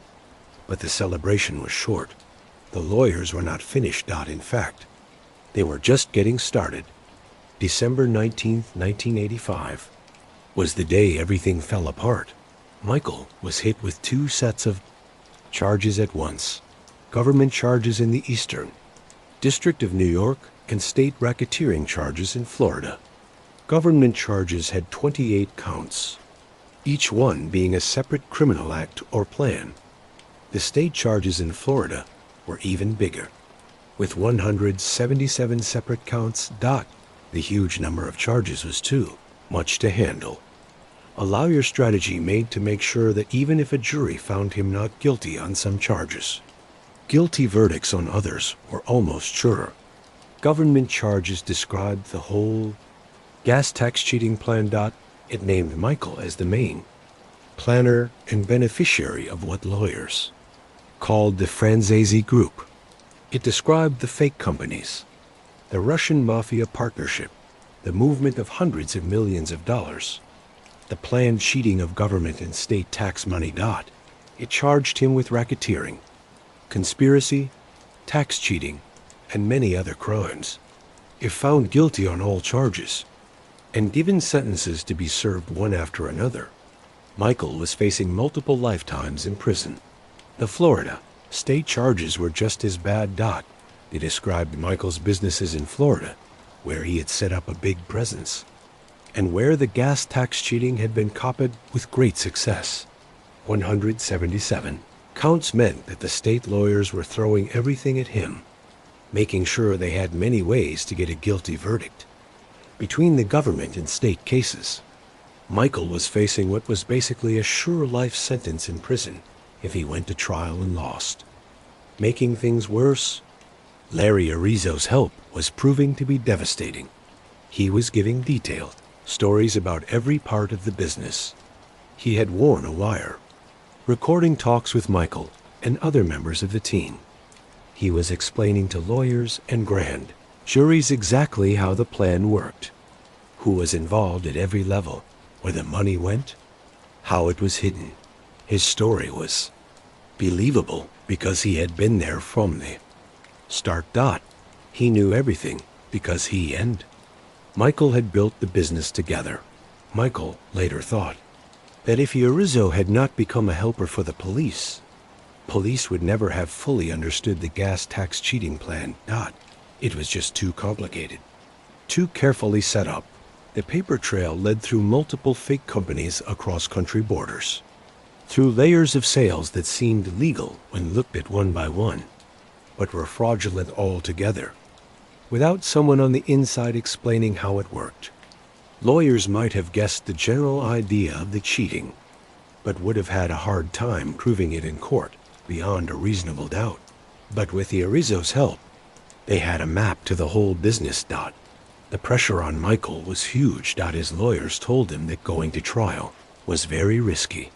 But the celebration was short. The lawyers were not finished. In fact, they were just getting started. December 19th, 1985, was the day everything fell apart. Michael was hit with two sets of charges at once: government charges in the Eastern District of New York and state racketeering charges in Florida. Government charges had 28 counts. each one being a separate criminal act or plan. The state charges in Florida were even bigger, with 177 separate counts. The huge number of charges was too much to handle. A lawyer strategy made to make sure that even if a jury found him not guilty on some charges, guilty verdicts on others were almost sure. Government charges described the whole gas tax cheating plan. It named Michael as the main planner and beneficiary of what lawyers called the Franzese Group. It described the fake companies, the Russian Mafia partnership, the movement of hundreds of millions of dollars, the planned cheating of government and state tax money. It charged him with racketeering, conspiracy, tax cheating, and many other crimes. If found guilty on all charges, and given sentences to be served one after another, Michael was facing multiple lifetimes in prison. The Florida state charges were just as bad. They described Michael's businesses in Florida, where he had set up a big presence, and where the gas tax cheating had been copied with great success. 177 counts meant that the state lawyers were throwing everything at him, making sure they had many ways to get a guilty verdict. Between the government and state cases, Michael was facing what was basically a sure life sentence in prison if he went to trial and lost. Making things worse, Larry Arizo's help was proving to be devastating. He was giving detailed stories about every part of the business. He had worn a wire, recording talks with Michael and other members of the team. He was explaining to lawyers and grand juries exactly how the plan worked, who was involved at every level, where the money went, how it was hidden. His story was believable because he had been there from the start. He knew everything because he and Michael had built the business together. Michael later thought that if Arizo had not become a helper for the police would never have fully understood the gas tax cheating plan. It was just too complicated, too carefully set up. The paper trail led through multiple fake companies across country borders, through layers of sales that seemed legal when looked at one by one, but were fraudulent altogether, without someone on the inside explaining how it worked. Lawyers might have guessed the general idea of the cheating, but would have had a hard time proving it in court beyond a reasonable doubt. But with Arizo's help, they had a map to the whole business. The pressure on Michael was huge. His lawyers told him that going to trial was very risky.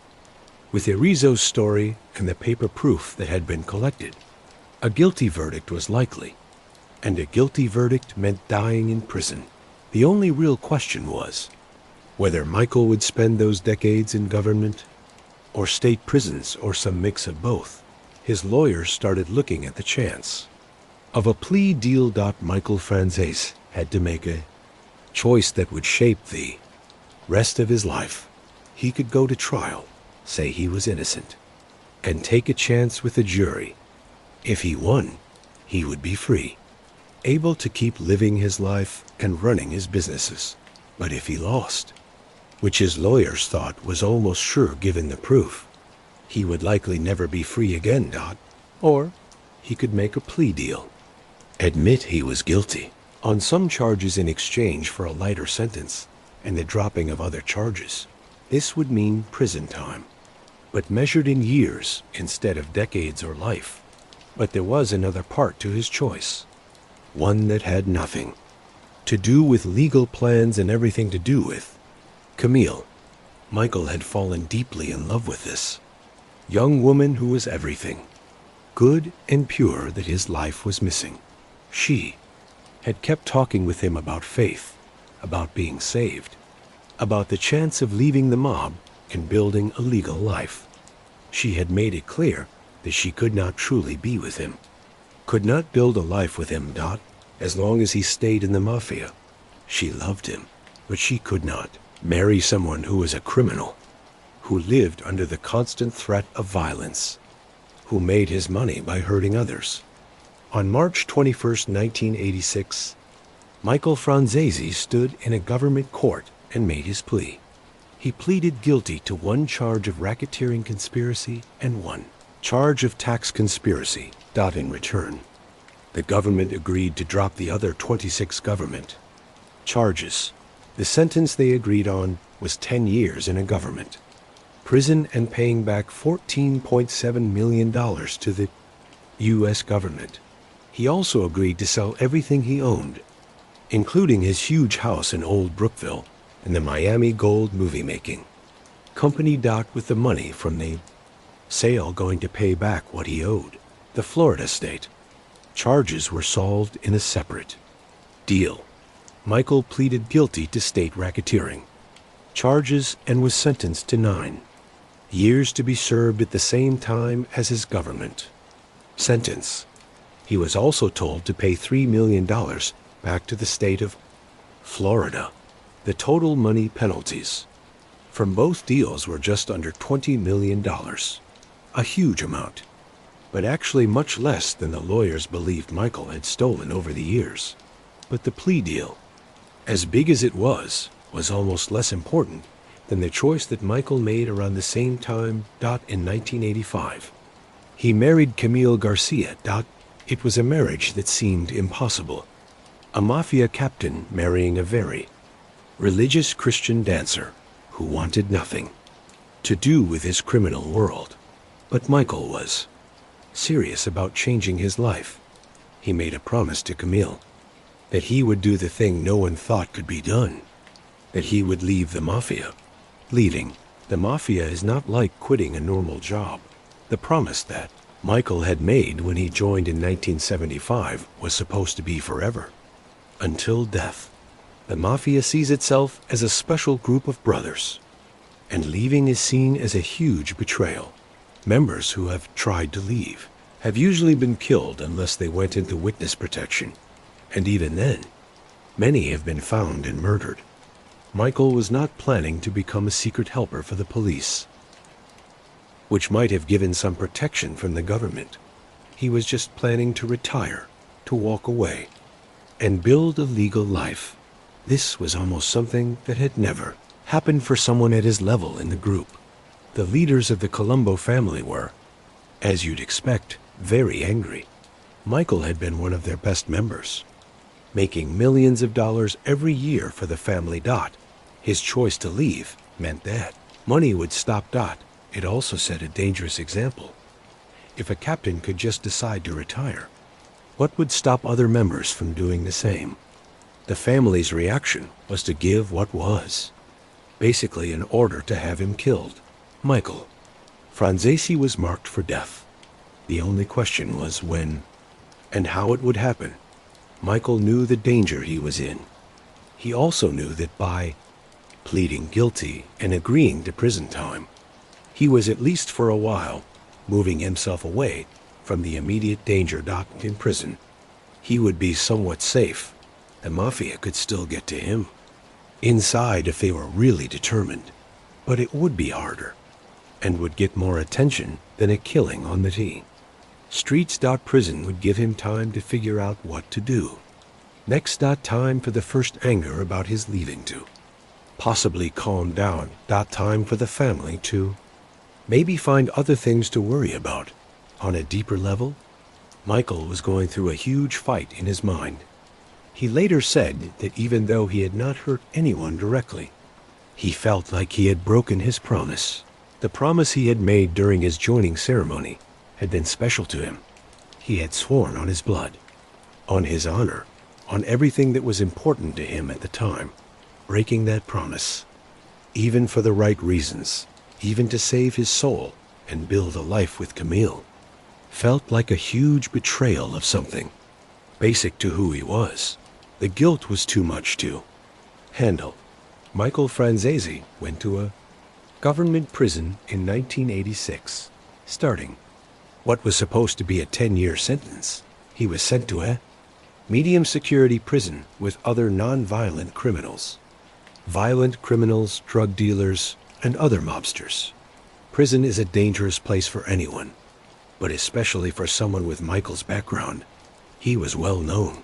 With Arizo's story and the paper proof that had been collected, a guilty verdict was likely, and a guilty verdict meant dying in prison. The only real question was whether Michael would spend those decades in government or state prisons or some mix of both. His lawyers started looking at the chance of a plea deal. Michael Franzese had to make a choice that would shape the rest of his life. He could go to trial, say he was innocent, and take a chance with a jury. If he won, he would be free, able to keep living his life and running his businesses. But if he lost, which his lawyers thought was almost sure given the proof, he would likely never be free again. Or he could make a plea deal, admit he was guilty on some charges in exchange for a lighter sentence and the dropping of other charges. This would mean prison time, but measured in years instead of decades or life. But there was another part to his choice, one that had nothing to do with legal plans and everything to do with Camille. Michael had fallen deeply in love with this young woman who was everything good and pure that his life was missing. She had kept talking with him about faith, about being saved, about the chance of leaving the mob and building a legal life. She had made it clear that she could not truly be with him, could not build a life with him. As long as he stayed in the Mafia. She loved him, but she could not marry someone who was a criminal, who lived under the constant threat of violence, who made his money by hurting others. On March 21st, 1986, Michael Franzese stood in a government court and made his plea. He pleaded guilty to one charge of racketeering conspiracy and one charge of tax conspiracy. In return, the government agreed to drop the other 26 government charges. The sentence they agreed on was 10 years in a government prison and paying back $14.7 million to the U.S. government. He also agreed to sell everything he owned, including his huge house in Old Brookville and the Miami Gold movie-making company. With the money from the sale going to pay back what he owed the Florida state. Charges were solved in a separate deal. Michael pleaded guilty to state racketeering charges and was sentenced to 9 years to be served at the same time as his government sentence. He was also told to pay $3 million back to the state of Florida. The total money penalties from both deals were just under $20 million, a huge amount, but actually much less than the lawyers believed Michael had stolen over the years. But the plea deal, as big as it was almost less important than the choice that Michael made around the same time. In 1985, he married Camille Garcia. It was a marriage that seemed impossible. A mafia captain marrying a very religious Christian dancer who wanted nothing to do with his criminal world. But Michael was serious about changing his life. He made a promise to Camille that he would do the thing no one thought could be done, that he would leave the mafia. Leaving the mafia is not like quitting a normal job. The promise that Michael had made when he joined in 1975 was supposed to be forever, until death. The mafia sees itself as a special group of brothers, and leaving is seen as a huge betrayal. Members who have tried to leave have usually been killed unless they went into witness protection, and even then, many have been found and murdered. Michael was not planning to become a secret helper for the police, which might have given some protection from the government. He was just planning to retire, to walk away, and build a legal life. This was almost something that had never happened for someone at his level in the group. The leaders of the Colombo family were, as you'd expect, very angry. Michael had been one of their best members, making millions of dollars every year for the family. His choice to leave meant that money would stop. It also set a dangerous example. If a captain could just decide to retire, what would stop other members from doing the same? The family's reaction was to give what was basically an order to have him killed. Michael Franzese was marked for death. The only question was when and how it would happen. Michael knew the danger he was in. He also knew that by pleading guilty and agreeing to prison time, he was, at least for a while, moving himself away from the immediate danger. In prison, he would be somewhat safe. The mafia could still get to him inside if they were really determined, but it would be harder and would get more attention than a killing on the tee. Streets. Prison would give him time to figure out what to do next. Time for the first anger about his leaving to possibly calm down. Time for the family to maybe find other things to worry about. On a deeper level, Michael was going through a huge fight in his mind. He later said that even though he had not hurt anyone directly, he felt like he had broken his promise. The promise he had made during his joining ceremony had been special to him. He had sworn on his blood, on his honor, on everything that was important to him at the time. Breaking that promise, even for the right reasons, even to save his soul and build a life with Camille, felt like a huge betrayal of something basic to who he was. The guilt was too much to handle. Michael Franzese went to a government prison in 1986, starting what was supposed to be a 10-year sentence. He was sent to a medium security prison with other non-violent criminals. Violent criminals, drug dealers, and other mobsters. Prison is a dangerous place for anyone, but especially for someone with Michael's background. He was well known,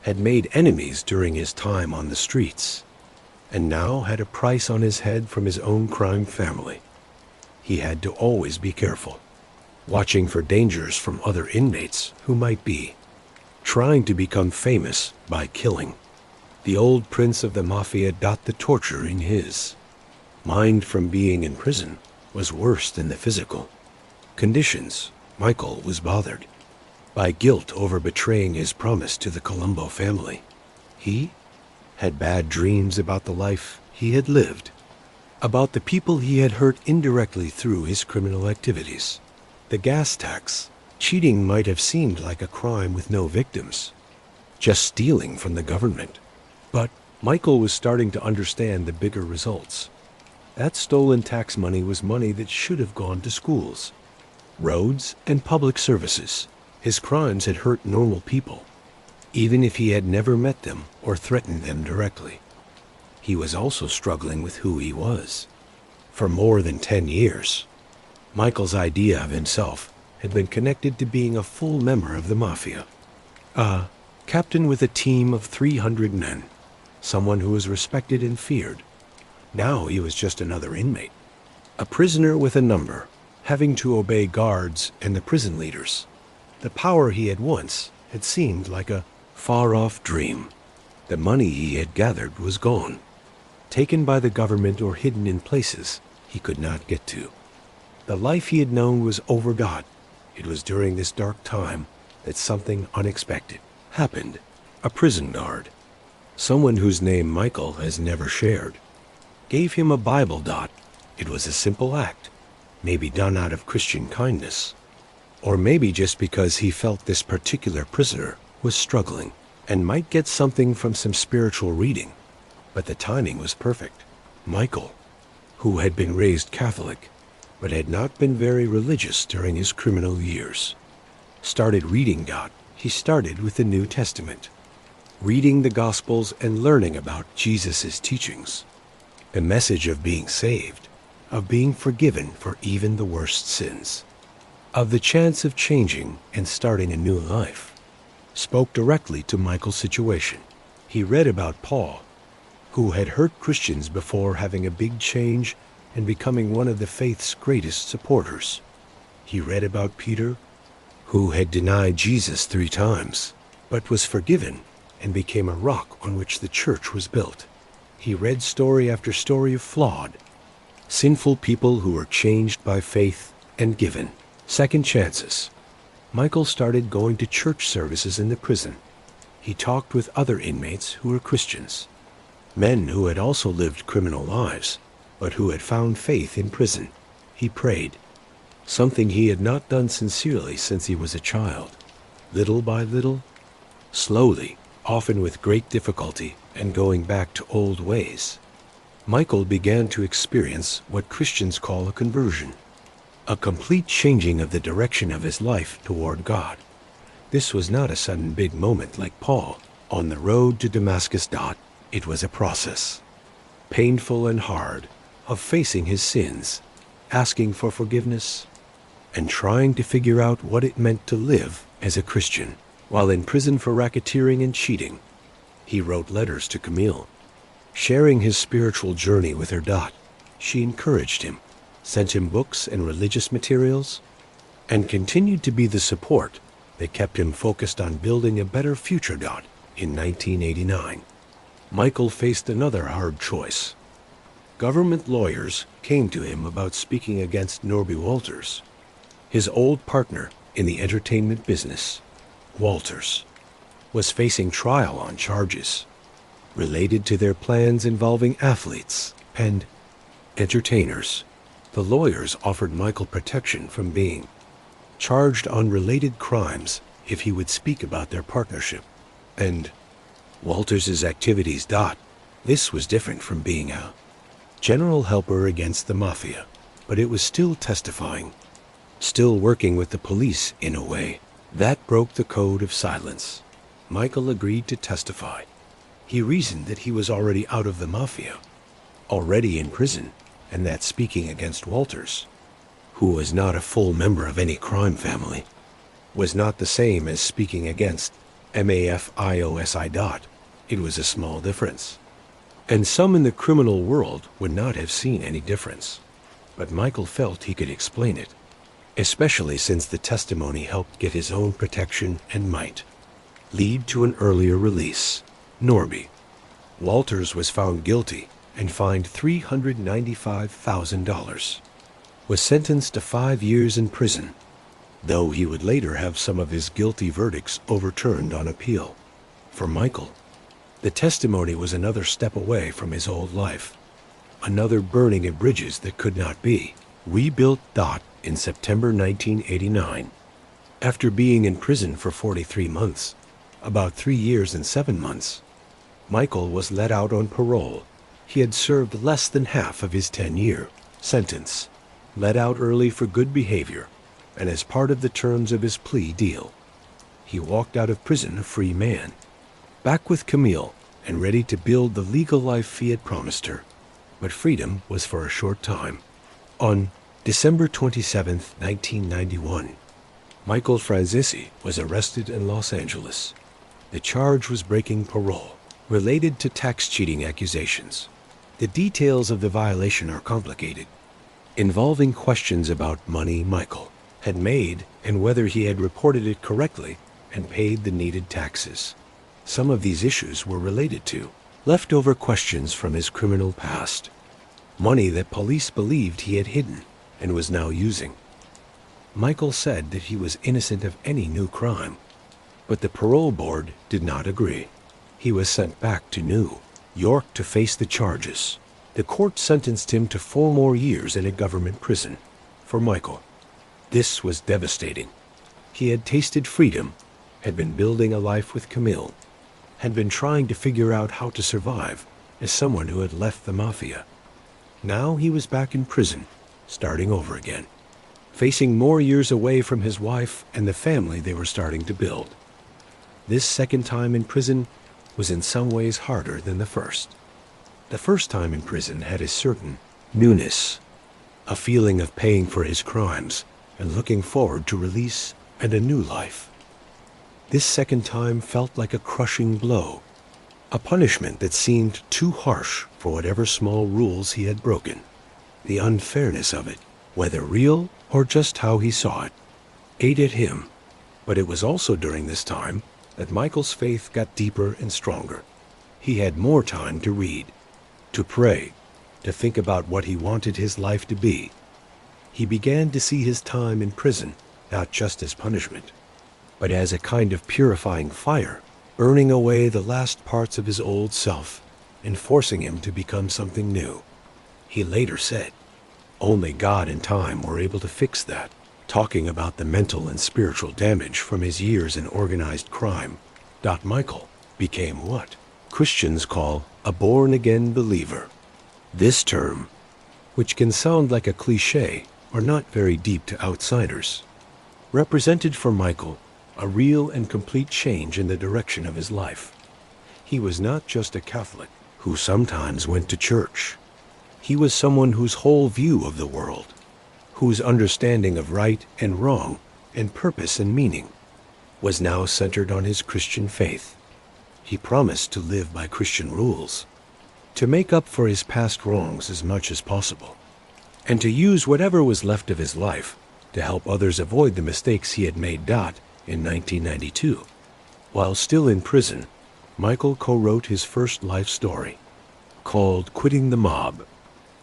had made enemies during his time on the streets. and now had a price on his head from his own crime family. He had to always be careful, watching for dangers from other inmates who might be trying to become famous by killing. The old prince of the mafia got the torture in his mind from being in prison was worse than the physical conditions. Michael was bothered by guilt over betraying his promise to the Colombo family. He had bad dreams about the life he had lived, about the people he had hurt indirectly through his criminal activities. The gas tax cheating might have seemed like a crime with no victims, just stealing from the government. But Michael was starting to understand the bigger results. That stolen tax money was money that should have gone to schools, roads, and public services. His crimes had hurt normal people, even if he had never met them or threatened them directly. He was also struggling with who he was. For more than 10 years, Michael's idea of himself had been connected to being a full member of the mafia, a captain with a team of 300 men, someone who was respected and feared. Now he was just another inmate, a prisoner with a number, having to obey guards and the prison leaders. The power he had once had seemed like a far-off dream. The money he had gathered was gone, taken by the government or hidden in places he could not get to. The life he had known was overdone. It was during this dark time that something unexpected happened. A prison guard, someone whose name Michael has never shared, gave him a Bible. It was a simple act, maybe done out of Christian kindness, or maybe just because he felt this particular prisoner was struggling and might get something from some spiritual reading. But the timing was perfect. Michael, who had been raised Catholic but had not been very religious during his criminal years, started reading God. He started with the New Testament, reading the Gospels and learning about Jesus' teachings, the message of being saved, of being forgiven for even the worst sins, of the chance of changing and starting a new life. Spoke directly to Michael's situation. He read about Paul, who had hurt Christians before having a big change and becoming one of the faith's greatest supporters. He read about Peter, who had denied Jesus 3 times, but was forgiven and became a rock on which the church was built. He read story after story of flawed, sinful people who were changed by faith and given second chances. Michael started going to church services in the prison. He talked with other inmates who were Christians, men who had also lived criminal lives, but who had found faith in prison. He prayed, something he had not done sincerely since he was a child. Little by little, slowly, often with great difficulty and going back to old ways, Michael began to experience what Christians call a conversion, a complete changing of the direction of his life toward God. This was not a sudden big moment like Paul on the road to Damascus. It was a process, painful and hard, of facing his sins, asking for forgiveness, and trying to figure out what it meant to live as a Christian. While in prison for racketeering and cheating, he wrote letters to Camille, sharing his spiritual journey with her. She encouraged him, sent him books and religious materials, and continued to be the support that kept him focused on building a better future. In 1989, Michael faced another hard choice. Government lawyers came to him about speaking against Norby Walters, his old partner in the entertainment business. Walters was facing trial on charges related to their plans involving athletes and entertainers. The lawyers offered Michael protection from being charged on related crimes if he would speak about their partnership and Walters's activities. This was different from being a general helper against the mafia, but it was still testifying, still working with the police in a way that broke the code of silence. Michael agreed to testify. He reasoned that he was already out of the mafia, already in prison, and that speaking against Walters, who was not a full member of any crime family, was not the same as speaking against Mafiosi. It was a small difference. and some in the criminal world would not have seen any difference. But Michael felt he could explain it, especially since the testimony helped get his own protection and might lead to an earlier release. Norby Walters was found guilty and fined $395,000. Was sentenced to 5 years in prison, though he would later have some of his guilty verdicts overturned on appeal. For Michael, the testimony was another step away from his old life, another burning of bridges that could not be rebuilt. In September 1989, after being in prison for 43 months, about 3 years and 7 months, Michael was let out on parole. He had served less than half of his 10-year sentence, let out early for good behavior, and as part of the terms of his plea deal. He walked out of prison a free man, back with Camille and ready to build the legal life he had promised her. But freedom was for a short time. On December 27, 1991, Michael Franzese was arrested in Los Angeles. The charge was breaking parole, related to tax cheating accusations. The details of the violation are complicated, involving questions about money Michael had made and whether he had reported it correctly and paid the needed taxes. Some of these issues were related to leftover questions from his criminal past, money that police believed he had hidden and was now using. Michael said that he was innocent of any new crime, but the parole board did not agree. He was sent back to New York to face the charges. The court sentenced him to 4 more years in a government prison. For Michael, this was devastating. He had tasted freedom, had been building a life with Camille, had been trying to figure out how to survive as someone who had left the Mafia. Now he was back in prison, starting over again, facing more years away from his wife and the family they were starting to build. This second time in prison was in some ways harder than the first. The first time in prison had a certain newness, a feeling of paying for his crimes and looking forward to release and a new life. This second time felt like a crushing blow, a punishment that seemed too harsh for whatever small rules he had broken. The unfairness of it, whether real or just how he saw it, ate at him. But it was also during this time that Michael's faith got deeper and stronger. He had more time to read, to pray, to think about what he wanted his life to be. He began to see his time in prison not just as punishment, but as a kind of purifying fire, burning away the last parts of his old self and forcing him to become something new. He later said, only God and time were able to fix that, talking about the mental and spiritual damage from his years in organized crime. Michael became what Christians call a born-again believer. This term, which can sound like a cliché or not very deep to outsiders, represented for Michael a real and complete change in the direction of his life. He was not just a Catholic who sometimes went to church. He was someone whose whole view of the world, whose understanding of right and wrong and purpose and meaning was now centered on his Christian faith. He promised to live by Christian rules, to make up for his past wrongs as much as possible, and to use whatever was left of his life to help others avoid the mistakes he had made. In 1992, while still in prison, Michael co-wrote his first life story, called Quitting the Mob.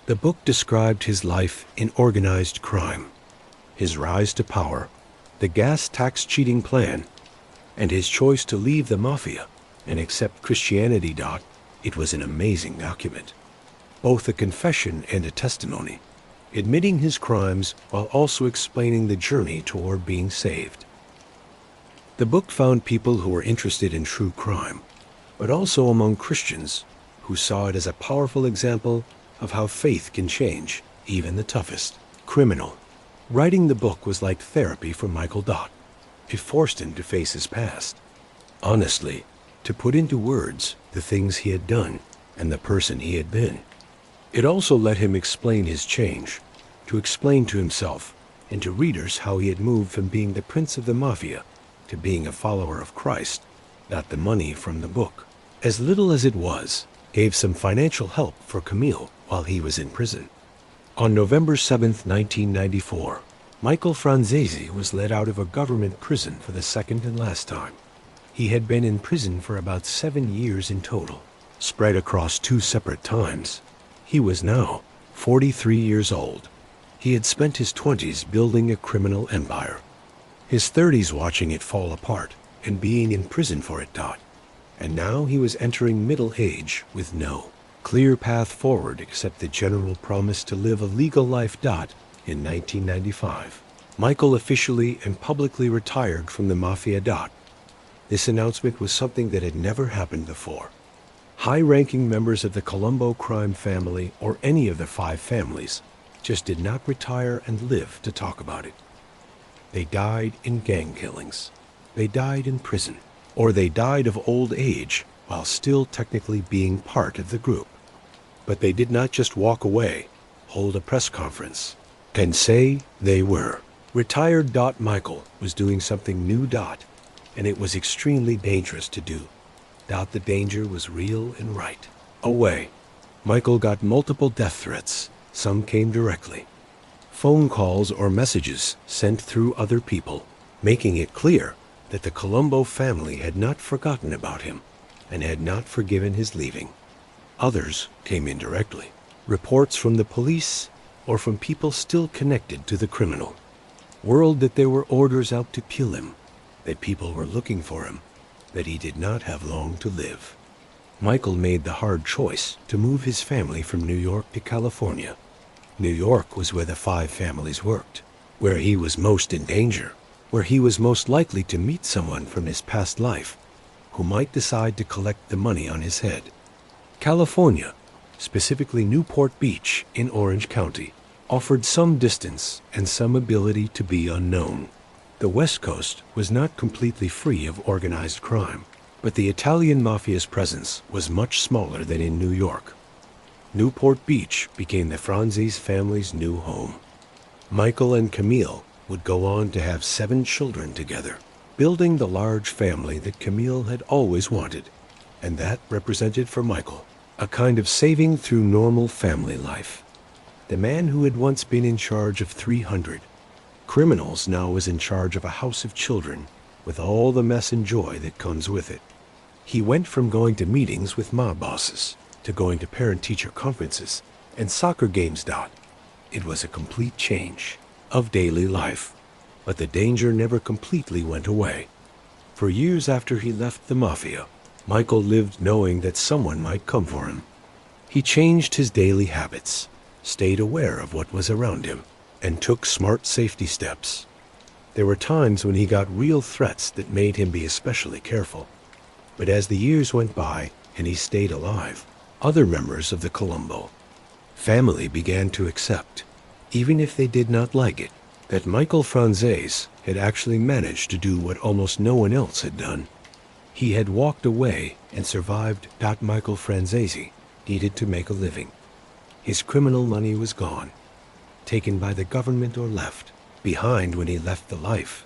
The book described his life in organized crime, his rise to power, the gas tax cheating plan, and his choice to leave the Mafia and accept Christianity. It was an amazing document, both a confession and a testimony, admitting his crimes while also explaining the journey toward being saved. The book found people who were interested in true crime, but also among Christians who saw it as a powerful example of how faith can change even the toughest criminal. Writing the book was like therapy for Michael. It forced him to face his past, honestly, to put into words the things he had done and the person he had been. It also let him explain his change, to explain to himself and to readers how he had moved from being the prince of the Mafia to being a follower of Christ. Not the money from the book, as little as it was, gave some financial help for Camille while he was in prison. On November 7th, 1994, Michael Franzese was let out of a government prison for the second and last time. He had been in prison for about 7 years in total, spread across 2 separate times. He was now 43 years old. He had spent his 20s building a criminal empire, his 30s watching it fall apart and being in prison for it. And now he was entering middle age with no clear path forward except the general promise to live a legal life. In 1995, Michael officially and publicly retired from the Mafia. This announcement was something that had never happened before. High-ranking members of the Colombo crime family or any of the 5 families just did not retire and live to talk about it. They died in gang killings. They died in prison. Or they died of old age while still technically being part of the group. But they did not just walk away, hold a press conference, and say they were. Retired. Michael was doing something new. And it was extremely dangerous to do. The danger was real and right away. Michael got multiple death threats. Some came directly. Phone calls or messages sent through other people, making it clear that the Colombo family had not forgotten about him and had not forgiven his leaving. Others came indirectly. Reports from the police or from people still connected to the criminal. Word that there were orders out to kill him, that people were looking for him, that he did not have long to live. Michael made the hard choice to move his family from New York to California. New York was where the 5 families worked, where he was most in danger, where he was most likely to meet someone from his past life who might decide to collect the money on his head. California, specifically Newport Beach in Orange County, offered some distance and some ability to be unknown. The West Coast was not completely free of organized crime, but the Italian Mafia's presence was much smaller than in New York. Newport Beach became the Franzese family's new home. Michael and Camille would go on to have 7 children together, building the large family that Camille had always wanted, and that represented for Michael a kind of saving through normal family life. The man who had once been in charge of 300 criminals now was in charge of a house of children with all the mess and joy that comes with it. He went from going to meetings with mob bosses to going to parent-teacher conferences and soccer games. It was a complete change of daily life, but the danger never completely went away. For years after he left the Mafia, Michael lived knowing that someone might come for him. He changed his daily habits, stayed aware of what was around him, and took smart safety steps. There were times when he got real threats that made him be especially careful. But as the years went by and he stayed alive, other members of the Colombo family began to accept, even if they did not like it, that Michael Franzese had actually managed to do what almost no one else had done. He had walked away and survived. Michael Franzese needed to make a living. His criminal money was gone, taken by the government or left behind when he left the life.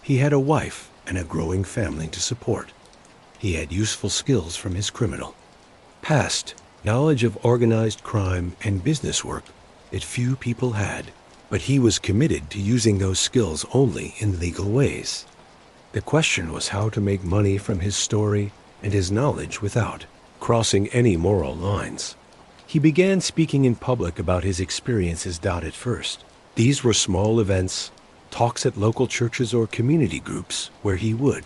He had a wife and a growing family to support. He had useful skills from his criminal past, knowledge of organized crime and business work that few people had, but he was committed to using those skills only in legal ways. The question was how to make money from his story and his knowledge without crossing any moral lines. He began speaking in public about his experiences. At first, these were small events, talks at local churches or community groups where he would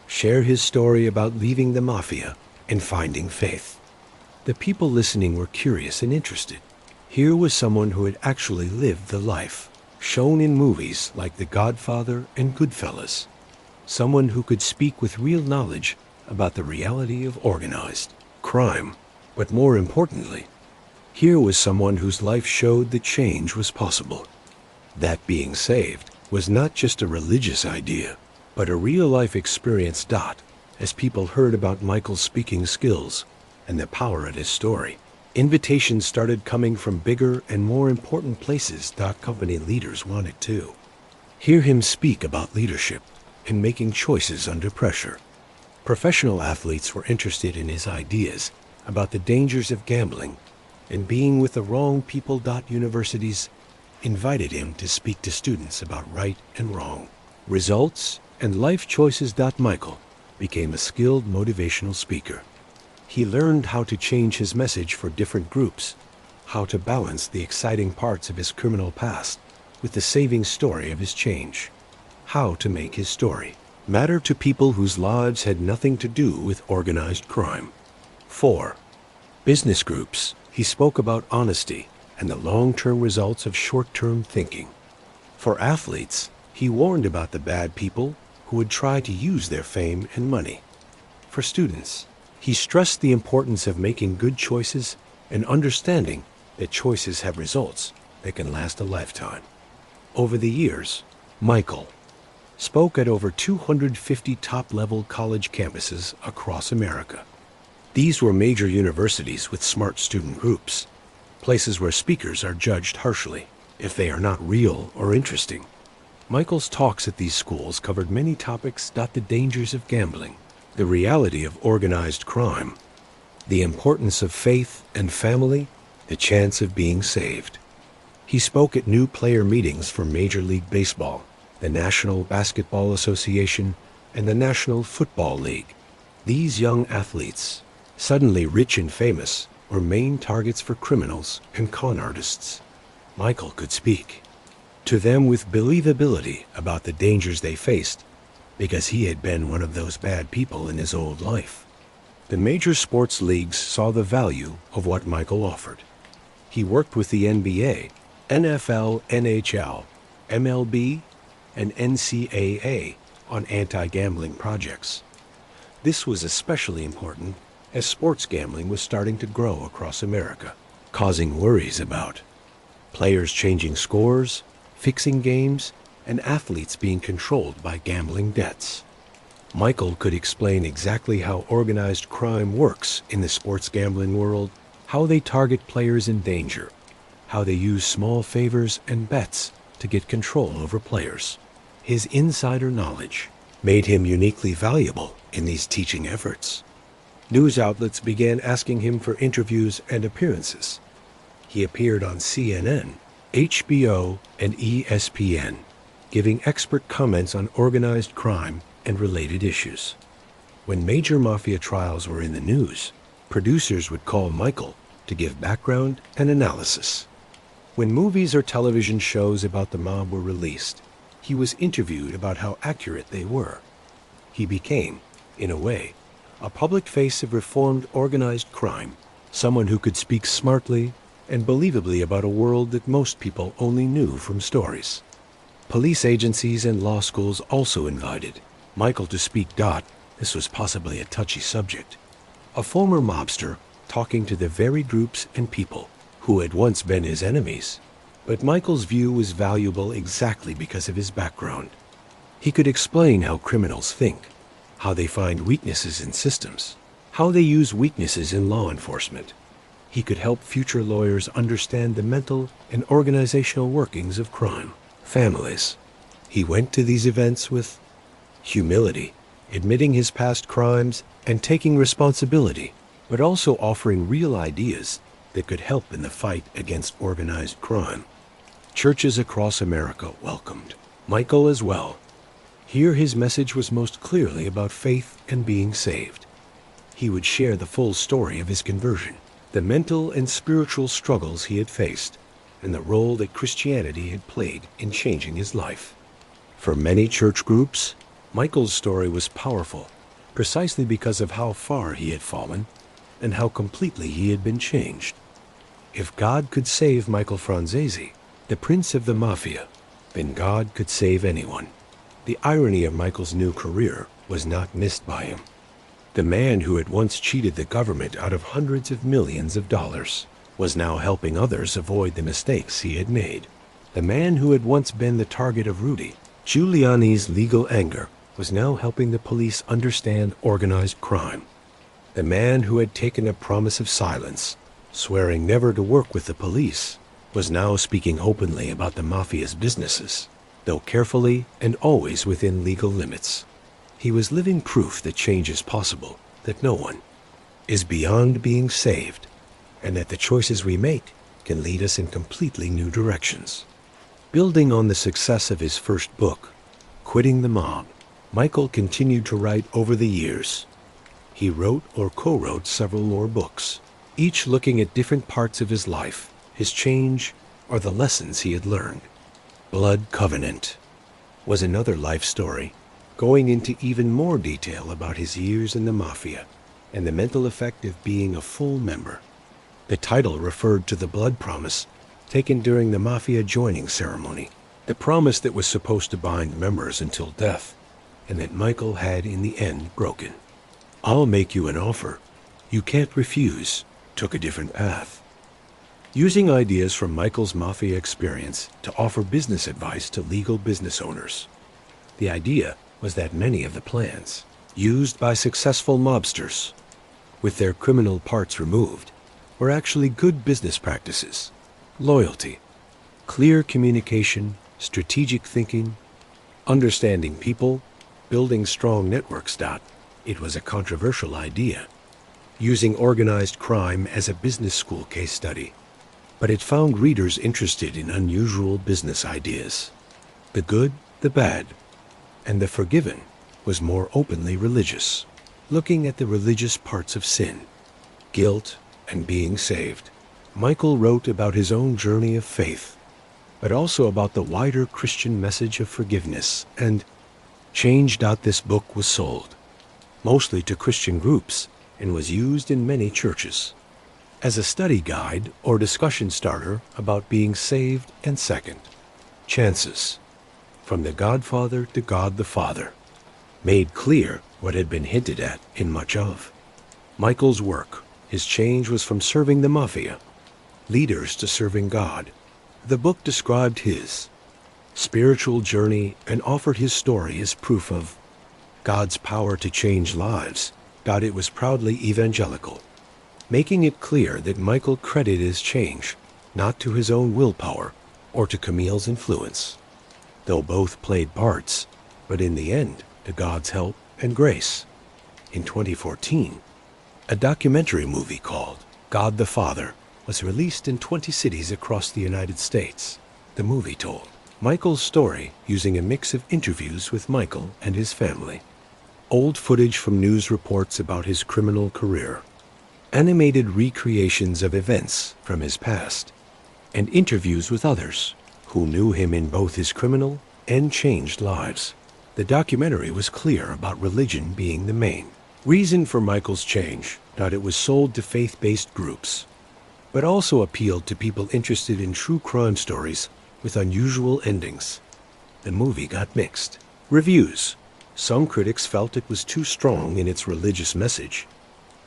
share his story about leaving the Mafia and finding faith. The people listening were curious and interested. Here was someone who had actually lived the life shown in movies like The Godfather and Goodfellas. Someone who could speak with real knowledge about the reality of organized crime. But more importantly, here was someone whose life showed that change was possible. That being saved was not just a religious idea, but a real-life experience. As people heard about Michael's speaking skills and the power of his story, invitations started coming from bigger and more important places. Company leaders wanted to hear him speak about leadership and making choices under pressure. Professional athletes were interested in his ideas about the dangers of gambling, and being with the wrong people. Universities invited him to speak to students about right and wrong, results, and life choices. Michael became a skilled motivational speaker. He learned how to change his message for different groups, how to balance the exciting parts of his criminal past with the saving story of his change, how to make his story matter to people whose lives had nothing to do with organized crime. 4. Business groups. He spoke about honesty and the long-term results of short-term thinking. For athletes, he warned about the bad people who would try to use their fame and money. For students, he stressed the importance of making good choices and understanding that choices have results that can last a lifetime. Over the years, Michael spoke at over 250 top-level college campuses across America. These were major universities with smart student groups, places where speakers are judged harshly if they are not real or interesting. Michael's talks at these schools covered many topics. The dangers of gambling, the reality of organized crime, the importance of faith and family, the chance of being saved. He spoke at new player meetings for Major League Baseball, the National Basketball Association, and the National Football League. These young athletes, suddenly rich and famous, were main targets for criminals and con artists. Michael could speak to them with believability about the dangers they faced because he had been one of those bad people in his old life. The major sports leagues saw the value of what Michael offered. He worked with the NBA, NFL, NHL, MLB, and NCAA on anti-gambling projects. This was especially important as sports gambling was starting to grow across America, causing worries about players changing scores, fixing games, and athletes being controlled by gambling debts. Michael could explain exactly how organized crime works in the sports gambling world, how they target players in danger, how they use small favors and bets to get control over players. His insider knowledge made him uniquely valuable in these teaching efforts. News outlets began asking him for interviews and appearances. He appeared on CNN, HBO, and ESPN, giving expert comments on organized crime and related issues. When major mafia trials were in the news, producers would call Michael to give background and analysis. When movies or television shows about the mob were released, he was interviewed about how accurate they were. He became, in a way, a public face of reformed organized crime, someone who could speak smartly and believably about a world that most people only knew from stories. Police agencies and law schools also invited Michael to speak. This was possibly a touchy subject. A former mobster talking to the very groups and people who had once been his enemies. But Michael's view was valuable exactly because of his background. He could explain how criminals think, how they find weaknesses in systems, how they use weaknesses in law enforcement. He could help future lawyers understand the mental and organizational workings of crime. Families. He went to these events with humility, admitting his past crimes and taking responsibility, but also offering real ideas that could help in the fight against organized crime. Churches across America welcomed Michael as well. Here his message was most clearly about faith and being saved. He would share the full story of his conversion, the mental and spiritual struggles he had faced, and the role that Christianity had played in changing his life. For many church groups, Michael's story was powerful, precisely because of how far he had fallen and how completely he had been changed. If God could save Michael Franzese, the Prince of the Mafia, then God could save anyone. The irony of Michael's new career was not missed by him. The man who had once cheated the government out of hundreds of millions of dollars was now helping others avoid the mistakes he had made. The man who had once been the target of Rudy Giuliani's legal anger was now helping the police understand organized crime. The man who had taken a promise of silence, swearing never to work with the police, was now speaking openly about the Mafia's businesses, though carefully and always within legal limits. He was living proof that change is possible, that no one, is beyond being saved, and that the choices we make can lead us in completely new directions. Building on the success of his first book, Quitting the Mob, Michael continued to write over the years. He wrote or co-wrote several more books, each looking at different parts of his life, his change, or the lessons he had learned. Blood Covenant was another life story, going into even more detail about his years in the Mafia and the mental effect of being a full member. The title referred to the blood promise taken during the Mafia joining ceremony, the promise that was supposed to bind members until death, and that Michael had in the end broken. "I'll make you an offer you can't refuse," took a different path. Using ideas from Michael's Mafia experience to offer business advice to legal business owners. The idea was that many of the plans, used by successful mobsters, with their criminal parts removed, were actually good business practices. Loyalty, clear communication, strategic thinking, understanding people, building strong networks. It was a controversial idea, using organized crime as a business school case study, but it found readers interested in unusual business ideas. The good, the bad, and the forgiven was more openly religious, looking at the religious parts of sin, guilt, and being saved. Michael wrote about his own journey of faith, but also about the wider Christian message of forgiveness and change. This book was sold, mostly to Christian groups, and was used in many churches as a study guide or discussion starter about being saved and second chances. From the Godfather to God the Father, made clear what had been hinted at in much of Michael's work. His change was from serving the Mafia leaders to serving God. The book described his spiritual journey and offered his story as proof of God's power to change lives. It was proudly evangelical, making it clear that Michael credited his change not to his own willpower or to Camille's influence, though both played parts, but in the end to God's help and grace. In 2014, a documentary movie called God the Father was released in 20 cities across the United States. The movie told Michael's story using a mix of interviews with Michael and his family, old footage from news reports about his criminal career, animated recreations of events from his past, and interviews with others who knew him in both his criminal and changed lives. The documentary was clear about religion being the main reason for Michael's change. It was sold to faith-based groups, but also appealed to people interested in true crime stories with unusual endings. The movie got mixed reviews. Some critics felt it was too strong in its religious message,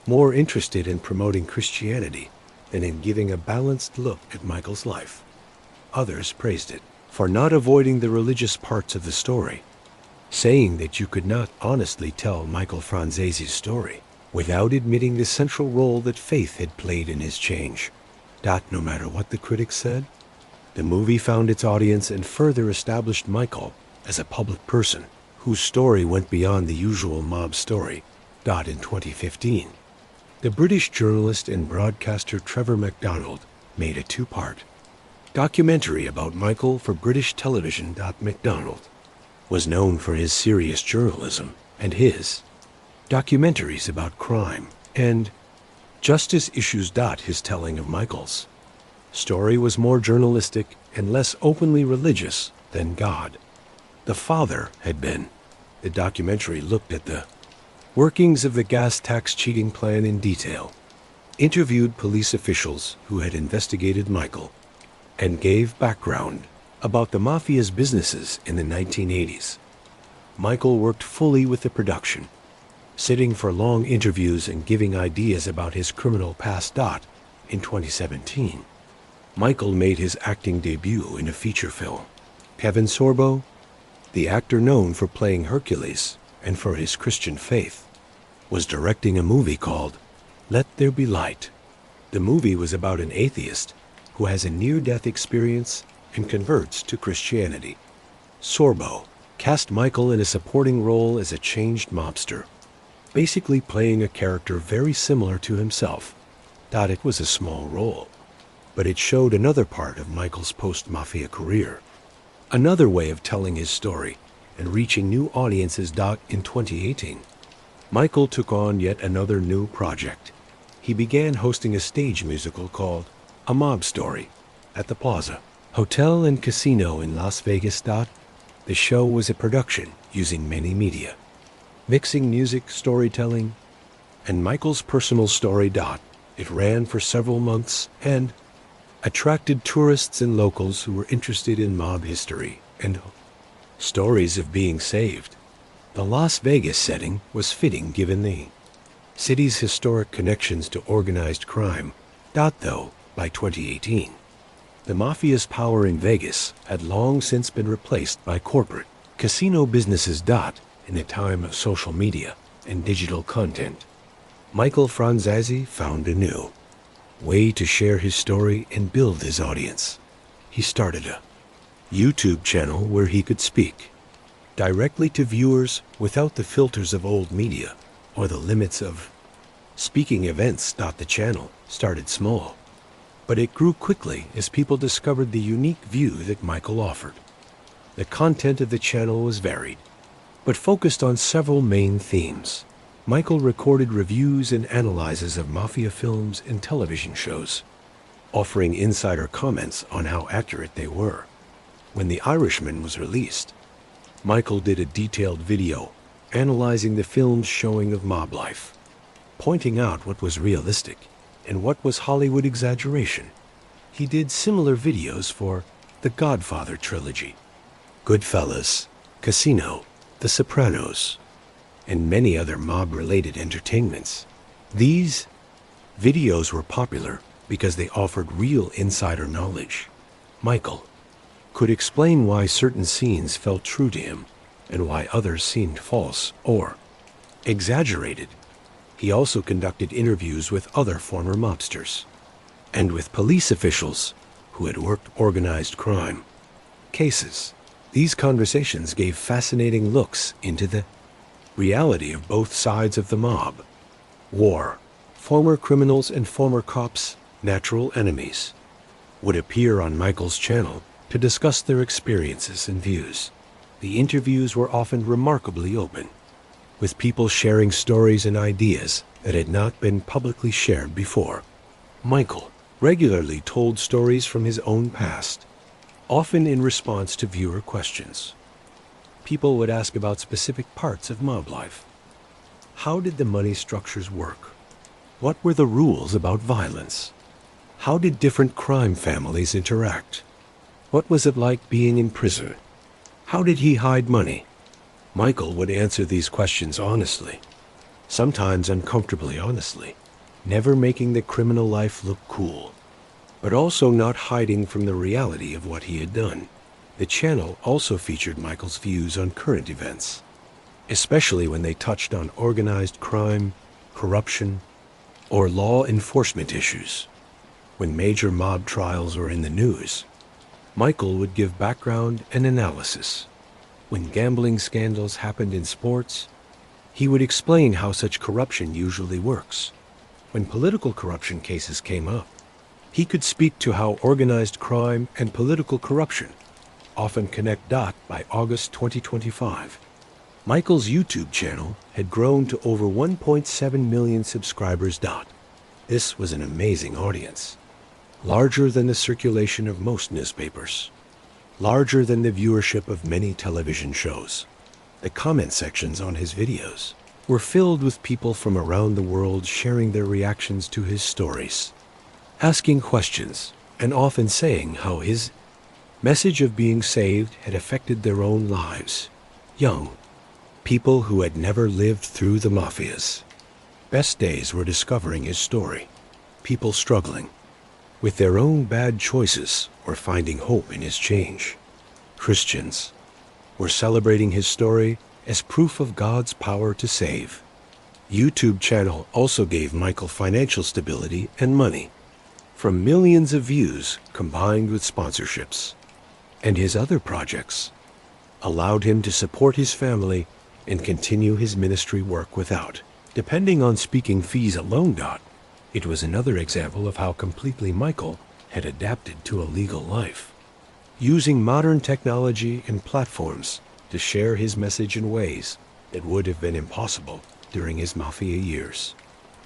more interested in promoting Christianity than in giving a balanced look at Michael's life. Others praised it for not avoiding the religious parts of the story, saying that you could not honestly tell Michael Franzese's story without admitting the central role that faith had played in his change. No matter what the critics said, the movie found its audience and further established Michael as a public person whose story went beyond the usual mob story. In 2015, the British journalist and broadcaster Trevor MacDonald made a two-part documentary about Michael for British television. MacDonald was known for his serious journalism and his documentaries about crime and justice issues. His telling of Michael's story was more journalistic and less openly religious than God the Father had been. The documentary looked at the workings of the gas tax cheating plan in detail, interviewed police officials who had investigated Michael, and gave background about the Mafia's businesses in the 1980s. Michael worked fully with the production, sitting for long interviews and giving ideas about his criminal past. In 2017, Michael made his acting debut in a feature film. Kevin Sorbo, the actor known for playing Hercules and for his Christian faith, was directing a movie called Let There Be Light. The movie was about an atheist who has a near-death experience and converts to Christianity. Sorbo cast Michael in a supporting role as a changed mobster, basically playing a character very similar to himself. It was a small role, but it showed another part of Michael's post-Mafia career, another way of telling his story and reaching new audiences. In 2018, Michael took on yet another new project. He began hosting a stage musical called A Mob Story at the Plaza Hotel and Casino in Las Vegas. The show was a production using many media, mixing music, storytelling, and Michael's personal story. It ran for several months and attracted tourists and locals who were interested in mob history and stories of being saved. The Las Vegas setting was fitting given the city's historic connections to organized crime. Though, by 2018, the Mafia's power in Vegas had long since been replaced by corporate casino businesses. In the time of social media and digital content, Michael Franzese found a new way to share his story and build his audience. He started a YouTube channel where he could speak directly to viewers without the filters of old media or the limits of speaking events. The channel started small, but it grew quickly as people discovered the unique view that Michael offered. The content of the channel was varied, but focused on several main themes. Michael recorded reviews and analyses of Mafia films and television shows, offering insider comments on how accurate they were. When The Irishman was released, Michael did a detailed video analyzing the film's showing of mob life, pointing out what was realistic and what was Hollywood exaggeration. He did similar videos for the Godfather trilogy, Goodfellas, Casino, The Sopranos, and many other mob-related entertainments. These videos were popular because they offered real insider knowledge. Michael could explain why certain scenes felt true to him and why others seemed false or exaggerated. He also conducted interviews with other former mobsters and with police officials who had worked organized crime cases. These conversations gave fascinating looks into the reality of both sides of the mob war. Former criminals and former cops, natural enemies, would appear on Michael's channel to discuss their experiences and views. The interviews were often remarkably open, with people sharing stories and ideas that had not been publicly shared before. Michael regularly told stories from his own past, often in response to viewer questions. People would ask about specific parts of mob life. How did the money structures work? What were the rules about violence? How did different crime families interact? What was it like being in prison? How did he hide money? Michael would answer these questions honestly, sometimes uncomfortably honestly, never making the criminal life look cool, but also not hiding from the reality of what he had done. The channel also featured Michael's views on current events, especially when they touched on organized crime, corruption, or law enforcement issues. When major mob trials were in the news, Michael would give background and analysis. When gambling scandals happened in sports, he would explain how such corruption usually works. When political corruption cases came up, he could speak to how organized crime and political corruption often connect. By August 2025, Michael's YouTube channel had grown to over 1.7 million subscribers. This was an amazing audience, larger than the circulation of most newspapers, larger than the viewership of many television shows. The comment sections on his videos were filled with people from around the world sharing their reactions to his stories, asking questions, and often saying how his message of being saved had affected their own lives. Young people who had never lived through the Mafia's best days were discovering his story. People struggling with their own bad choices were finding hope in his change. Christians were celebrating his story as proof of God's power to save. YouTube channel also gave Michael financial stability and money from millions of views combined with sponsorships, and his other projects allowed him to support his family and continue his ministry work without Depending on speaking fees alone, it was another example of how completely Michael had adapted to a legal life, using modern technology and platforms to share his message in ways that would have been impossible during his Mafia years.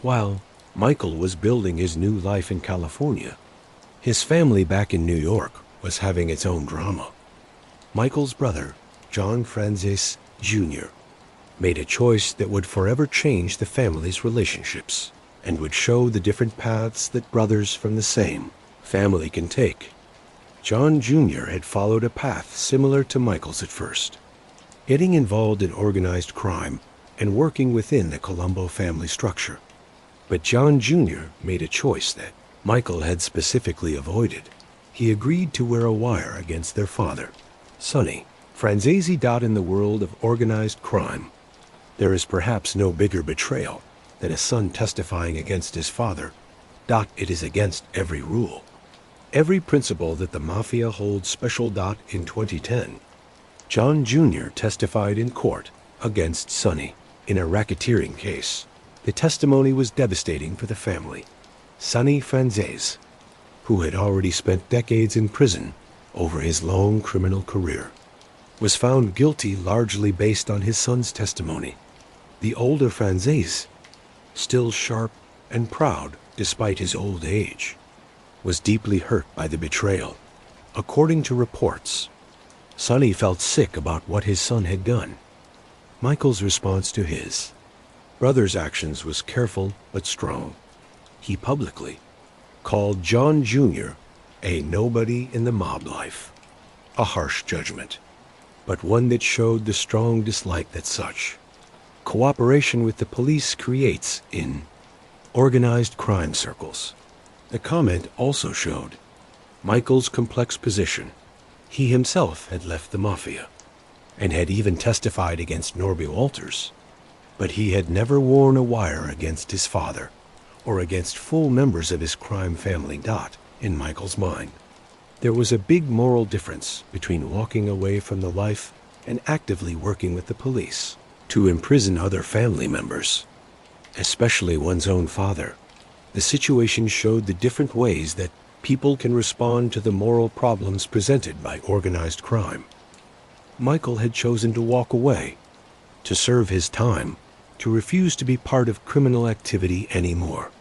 While Michael was building his new life in California, his family back in New York was having its own drama. Michael's brother, John Franzese Jr., made a choice that would forever change the family's relationships and would show the different paths that brothers from the same family can take. John Jr. had followed a path similar to Michael's at first, getting involved in organized crime and working within the Colombo family structure. But John Jr. made a choice that Michael had specifically avoided. He agreed to wear a wire against their father, Sonny. Franzese. In the world of organized crime, there is perhaps no bigger betrayal than a son testifying against his father. It is against every rule, every principle that the Mafia holds special. In 2010, John Jr. testified in court against Sonny in a racketeering case. The testimony was devastating for the family. Sonny Franzese, who had already spent decades in prison over his long criminal career, was found guilty largely based on his son's testimony. The older Franzese, still sharp and proud despite his old age, was deeply hurt by the betrayal. According to reports, Sonny felt sick about what his son had done. Michael's response to his brother's actions was careful but strong. He publicly called John Jr. a nobody in the mob life, a harsh judgment, but one that showed the strong dislike that such cooperation with the police creates in organized crime circles. The comment also showed Michael's complex position. He himself had left the Mafia and had even testified against Norby Walters, but he had never worn a wire against his father or against full members of his crime family. In Michael's mind, there was a big moral difference between walking away from the life and actively working with the police to imprison other family members, especially one's own father. The situation showed the different ways that people can respond to the moral problems presented by organized crime. Michael had chosen to walk away, to serve his time, to refuse to be part of criminal activity anymore,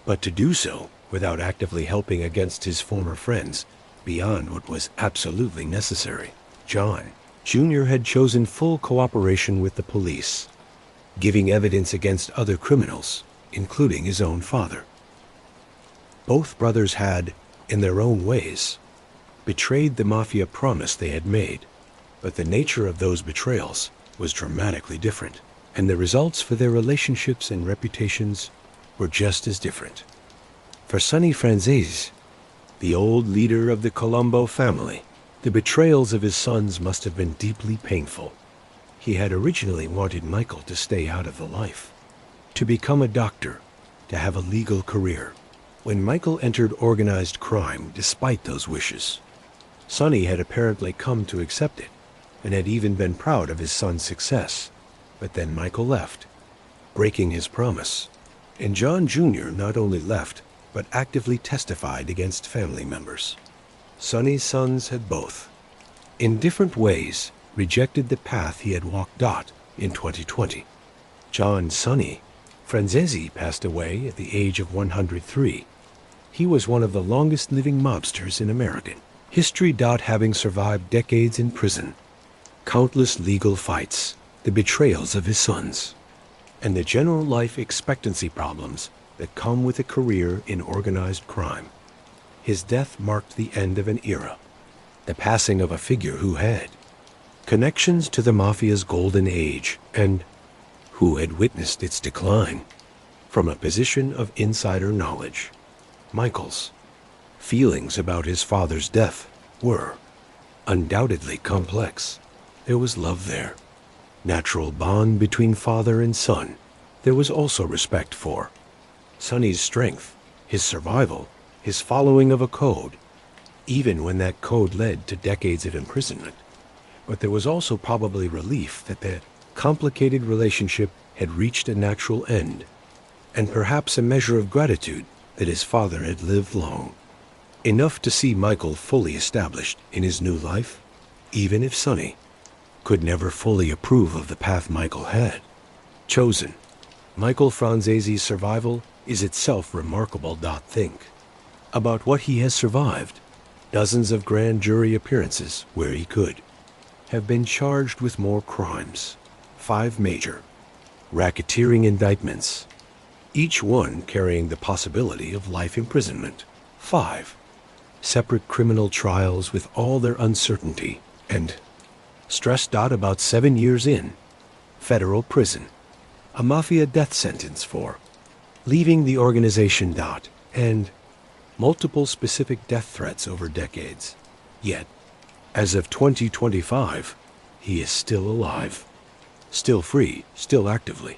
but to do so without actively helping against his former friends beyond what was absolutely necessary. John Jr. had chosen full cooperation with the police, giving evidence against other criminals, including his own father. Both brothers had, in their own ways, betrayed the Mafia promise they had made, but the nature of those betrayals was dramatically different, and the results for their relationships and reputations were just as different. For Sonny Franzese, the old leader of the Colombo family, the betrayals of his sons must have been deeply painful. He had originally wanted Michael to stay out of the life, to become a doctor, to have a legal career. When Michael entered organized crime despite those wishes, Sonny had apparently come to accept it and had even been proud of his son's success. But then Michael left, breaking his promise, and John Jr. not only left, but actively testified against family members. Sonny's sons had both, in different ways, rejected the path he had walked. In 2020, John Sonny Franzese passed away at the age of 103. He was one of the longest living mobsters in American history. Having survived decades in prison, countless legal fights, the betrayals of his sons, and the general life expectancy problems that come with a career in organized crime. His death marked the end of an era, the passing of a figure who had connections to the Mafia's golden age and who had witnessed its decline from a position of insider knowledge. Michael's feelings about his father's death were undoubtedly complex. There was love there, natural bond between father and son. There was also respect for Sonny's strength, his survival, his following of a code, even when that code led to decades of imprisonment. But there was also probably relief that the complicated relationship had reached a natural end, and perhaps a measure of gratitude that his father had lived long. Enough to see Michael fully established in his new life, even if Sonny could never fully approve of the path Michael had chosen. Michael Franzese's survival is itself remarkable. Think about what he has survived. Dozens of grand jury appearances where he could have been charged with more crimes. 5 major racketeering indictments, each one carrying the possibility of life imprisonment. 5 separate criminal trials with all their uncertainty and stress. About 7 years in federal prison, a mafia death sentence for leaving the organization. And multiple specific death threats over decades. Yet, as of 2025, he is still alive, still free, still actively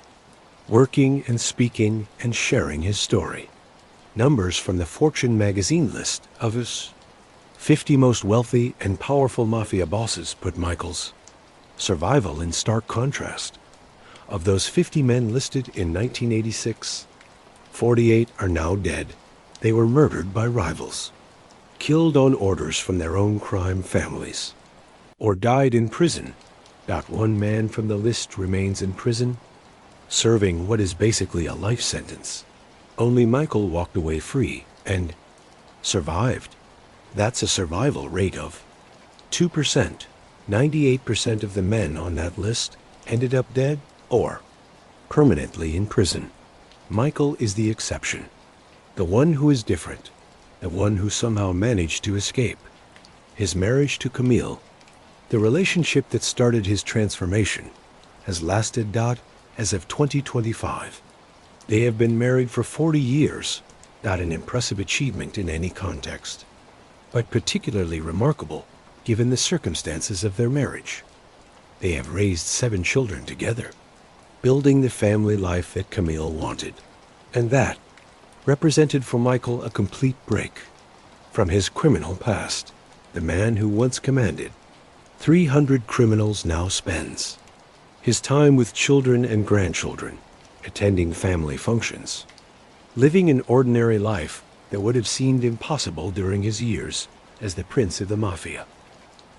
working and speaking and sharing his story. Numbers from the Fortune magazine list of his 50 most wealthy and powerful mafia bosses put Michael's survival in stark contrast. Of those 50 men listed in 1986, 48 are now dead. They were murdered by rivals, killed on orders from their own crime families, or died in prison. One man from the list remains in prison, serving what is basically a life sentence. Only Michael walked away free and survived. That's a survival rate of 2%. 98% of the men on that list ended up dead or permanently in prison. Michael is the exception, the one who is different, the one who somehow managed to escape. His marriage to Camille, the relationship that started his transformation, has lasted as of 2025. They have been married for 40 years, an impressive achievement in any context, but particularly remarkable given the circumstances of their marriage. They have raised 7 children together, building the family life that Camille wanted, and that represented for Michael a complete break from his criminal past. The man who once commanded 300 criminals now spends his time with children and grandchildren, attending family functions, living an ordinary life that would have seemed impossible during his years as the prince of the mafia.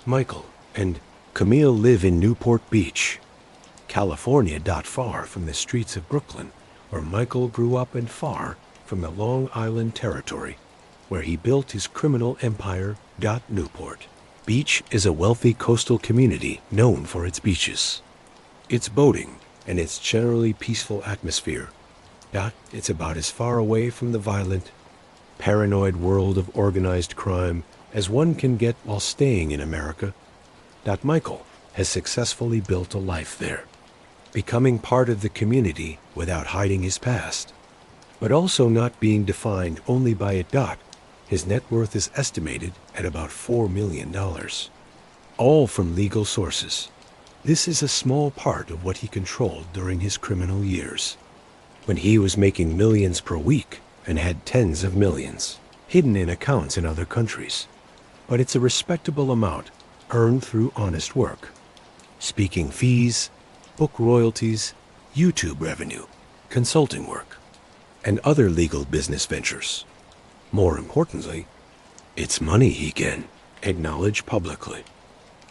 Michael and Camille live in Newport Beach, California. Far from the streets of Brooklyn, where Michael grew up, and far from the Long Island territory, where he built his criminal empire. Newport Beach is a wealthy coastal community known for its beaches, its boating, and its generally peaceful atmosphere. It's about as far away from the violent, paranoid world of organized crime as one can get while staying in America. Michael has successfully built a life there, becoming part of the community without hiding his past, but also not being defined only by it. His net worth is estimated at about $4 million, all from legal sources. This is a small part of what he controlled during his criminal years, when he was making millions per week and had tens of millions hidden in accounts in other countries. But it's a respectable amount earned through honest work, speaking fees, book royalties, YouTube revenue, consulting work, and other legal business ventures. More importantly, it's money he can acknowledge publicly.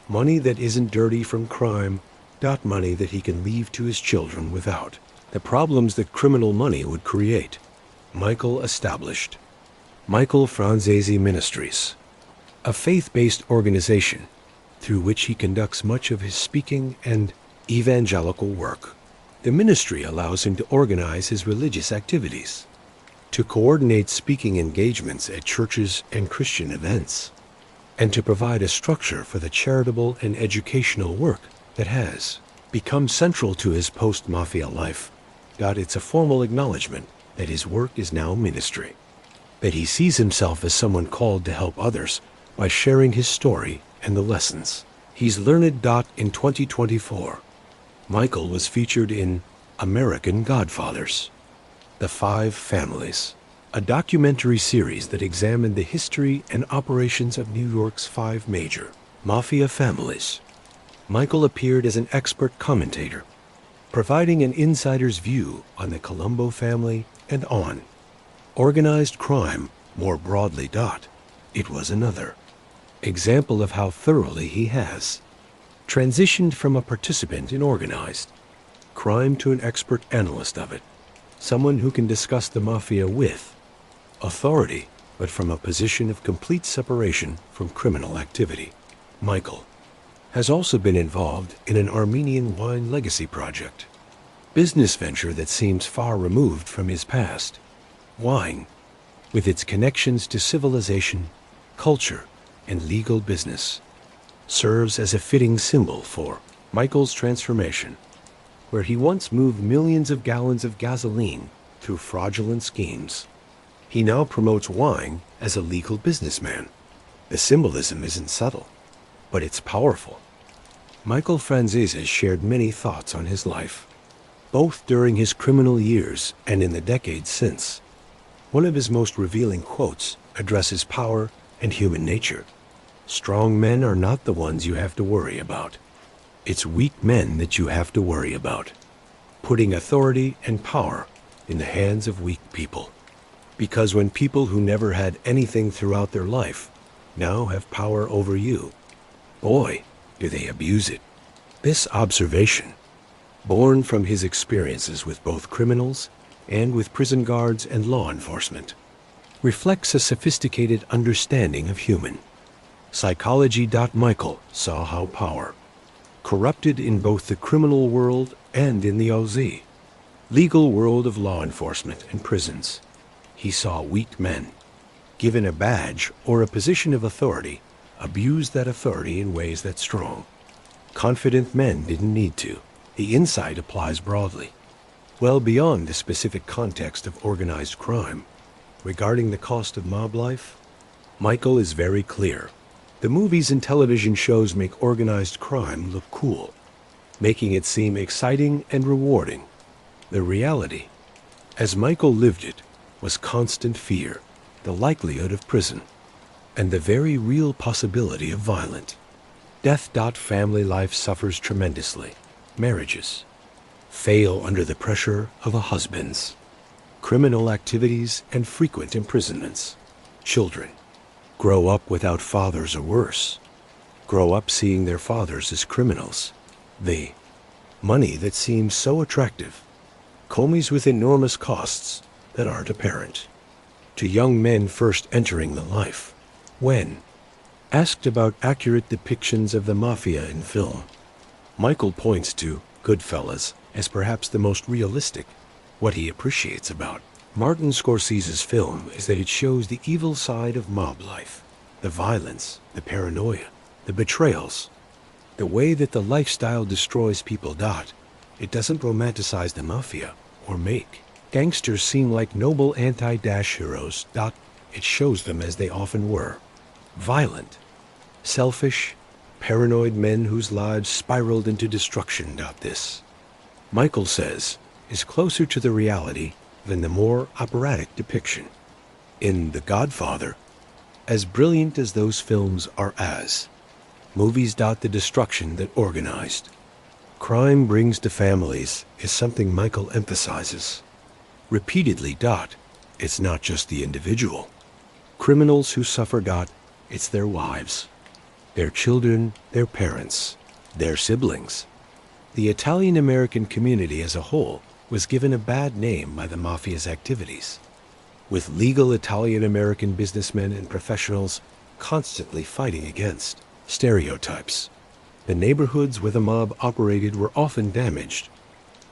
Money that isn't dirty from crime, money that he can leave to his children without the problems that criminal money would create. Michael established Michael Franzese Ministries, a faith-based organization through which he conducts much of his speaking and evangelical work. The ministry allows him to organize his religious activities, to coordinate speaking engagements at churches and Christian events, and to provide a structure for the charitable and educational work that has become central to his post-mafia life. It's a formal acknowledgement that his work is now ministry, that he sees himself as someone called to help others by sharing his story and the lessons he's learned. In 2024, Michael was featured in American Godfathers, The 5 Families, a documentary series that examined the history and operations of New York's 5 major mafia families. Michael appeared as an expert commentator, providing an insider's view on the Colombo family and on organized crime more broadly. It was another example of how thoroughly he has transitioned from a participant in organized crime to an expert analyst of it, someone who can discuss the mafia with authority, but from a position of complete separation from criminal activity. Michael has also been involved in an Armenian wine legacy project, business venture that seems far removed from his past. Wine, with its connections to civilization, culture, and legal business, serves as a fitting symbol for Michael's transformation, where he once moved millions of gallons of gasoline through fraudulent schemes. He now promotes wine as a legal businessman. The symbolism isn't subtle, but it's powerful. Michael Franzese has shared many thoughts on his life, both during his criminal years and in the decades since. One of his most revealing quotes addresses power and human nature. Strong men are not the ones you have to worry about. It's weak men that you have to worry about. Putting authority and power in the hands of weak people. Because when people who never had anything throughout their life now have power over you, boy, do they abuse it. This observation, born from his experiences with both criminals and with prison guards and law enforcement, reflects a sophisticated understanding of human psychology. Michael saw how power, corrupted in both the criminal world and in the legal world of law enforcement and prisons, he saw weak men, given a badge or a position of authority, abuse that authority in ways that strong, confident men didn't need to. The insight applies broadly, well beyond the specific context of organized crime. Regarding the cost of mob life, Michael is very clear. The movies and television shows make organized crime look cool, making it seem exciting and rewarding. The reality, as Michael lived it, was constant fear, the likelihood of prison, and the very real possibility of violent death. Family life suffers tremendously. Marriages fail under the pressure of a husband's criminal activities and frequent imprisonments. Children grow up without fathers or worse, grow up seeing their fathers as criminals. The money that seems so attractive comes with enormous costs that aren't apparent to young men first entering the life. When asked about accurate depictions of the mafia in film, Michael points to Goodfellas as perhaps the most realistic. What he appreciates about Martin Scorsese's film is that it shows the evil side of mob life, the violence, the paranoia, the betrayals, the way that the lifestyle destroys people. It doesn't romanticize the mafia or make gangsters seem like noble anti-heroes. It shows them as they often were, violent, selfish, paranoid men whose lives spiraled into destruction. This, Michael says, is closer to the reality than the more operatic depiction. In The Godfather, as brilliant as those films are as movies, the destruction that organized crime brings to families is something Michael emphasizes repeatedly. It's not just the individual criminals who suffer. It's their wives, their children, their parents, their siblings. The Italian-American community as a whole was given a bad name by the mafia's activities, with legal Italian-American businessmen and professionals constantly fighting against stereotypes. The neighborhoods where the mob operated were often damaged,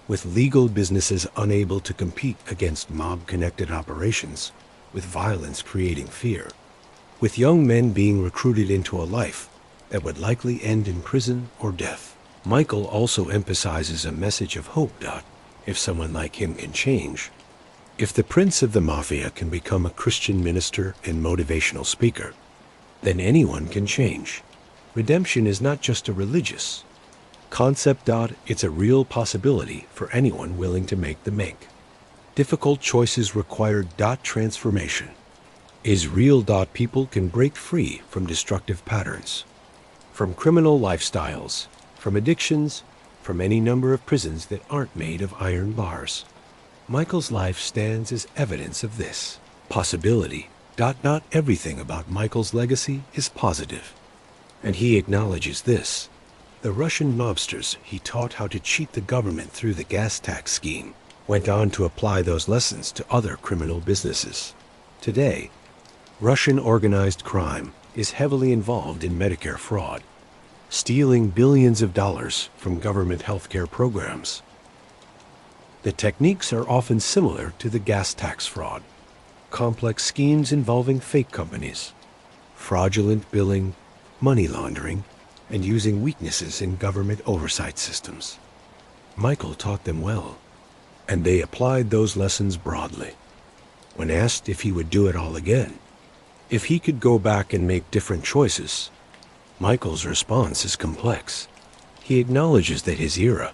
with legal businesses unable to compete against mob-connected operations, with violence creating fear, with young men being recruited into a life that would likely end in prison or death. Michael also emphasizes a message of hope. If someone like him can change, if the prince of the mafia can become a Christian minister and motivational speaker, then anyone can change. Redemption is not just a religious concept. It's a real possibility for anyone willing to make the difficult choices required. Transformation is real. People can break free from destructive patterns, from criminal lifestyles, from addictions, from any number of prisons that aren't made of iron bars. Michael's life stands as evidence of this possibility. Not everything about Michael's legacy is positive, and he acknowledges this. The Russian mobsters he taught how to cheat the government through the gas tax scheme went on to apply those lessons to other criminal businesses. Today, Russian organized crime is heavily involved in Medicare fraud, stealing billions of dollars from government healthcare programs. The techniques are often similar to the gas tax fraud. Complex schemes involving fake companies, fraudulent billing, money laundering, and using weaknesses in government oversight systems. Michael taught them well, and they applied those lessons broadly. When asked if he would do it all again, if he could go back and make different choices, Michael's response is complex. He acknowledges that his era,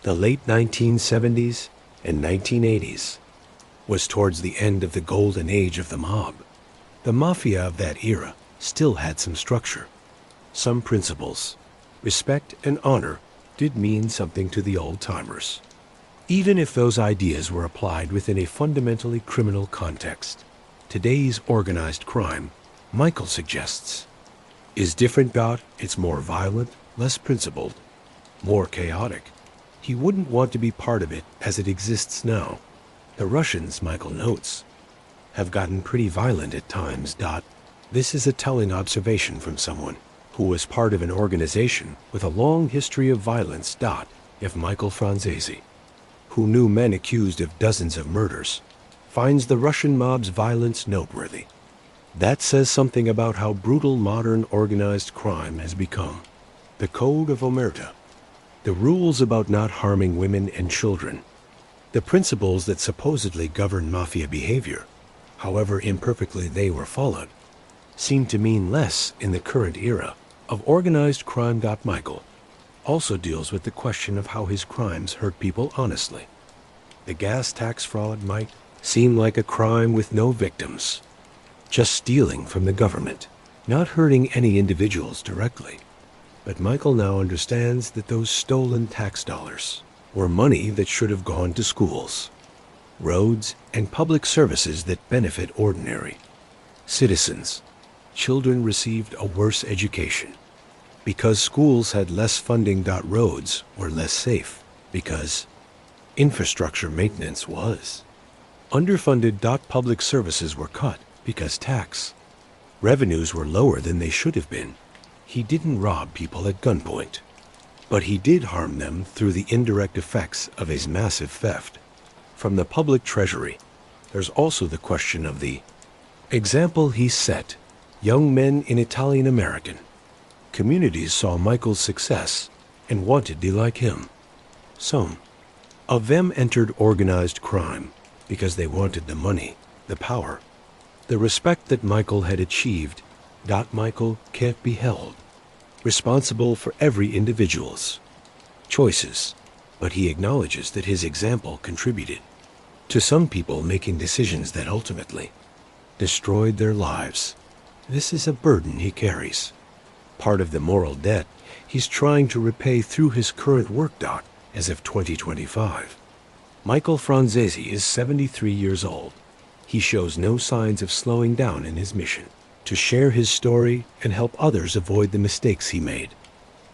the late 1970s and 1980s, was towards the end of the golden age of the mob. The mafia of that era still had some structure, some principles. Respect and honor did mean something to the old-timers, even if those ideas were applied within a fundamentally criminal context. Today's organized crime, Michael suggests, is different. It's more violent, less principled, more chaotic. He wouldn't want to be part of it as it exists now. The Russians, Michael notes, have gotten pretty violent at times. This is a telling observation from someone who was part of an organization with a long history of violence. If Michael Franzese, who knew men accused of dozens of murders, finds the Russian mob's violence noteworthy, that says something about how brutal modern organized crime has become. The Code of Omerta, the rules about not harming women and children, the principles that supposedly govern mafia behavior, however imperfectly they were followed, seem to mean less in the current era of organized crime. Michael also deals with the question of how his crimes hurt people honestly. The gas tax fraud might seem like a crime with no victims, just stealing from the government, not hurting any individuals directly. But Michael now understands that those stolen tax dollars were money that should have gone to schools, roads, and public services that benefit ordinary citizens. Children received a worse education because schools had less funding. Roads were less safe because infrastructure maintenance was underfunded. Public services were cut because tax revenues were lower than they should have been. He didn't rob people at gunpoint, but he did harm them through the indirect effects of his massive theft from the public treasury. There's also the question of the example he set. Young men in Italian American communities saw Michael's success and wanted to be like him. Some of them entered organized crime because they wanted the money, the power, the respect that Michael had achieved. Michael can't be held responsible for every individual's choices, but he acknowledges that his example contributed to some people making decisions that ultimately destroyed their lives. This is a burden he carries, part of the moral debt he's trying to repay through his current work. As of 2025, Michael Franzese is 73 years old. He shows no signs of slowing down in his mission to share his story and help others avoid the mistakes he made.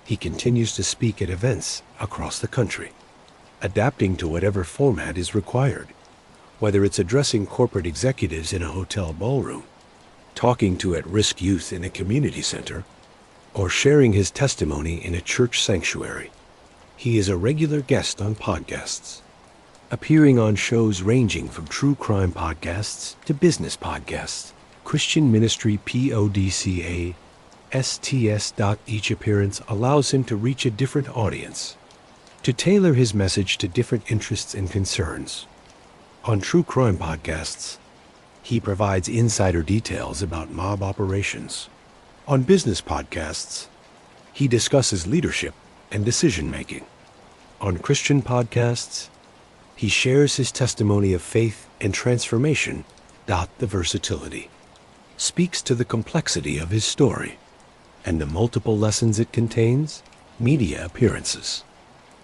He continues to speak at events across the country, adapting to whatever format is required, whether it's addressing corporate executives in a hotel ballroom, talking to at-risk youth in a community center, or sharing his testimony in a church sanctuary. He is a regular guest on podcasts, appearing on shows ranging from true crime podcasts to business podcasts, Christian ministry PODCA, STS. Each appearance allows him to reach a different audience, to tailor his message to different interests and concerns. On true crime podcasts, he provides insider details about mob operations. On business podcasts, he discusses leadership and decision-making. On Christian podcasts, he shares his testimony of faith and transformation. The versatility speaks to the complexity of his story and the multiple lessons it contains. Media appearances.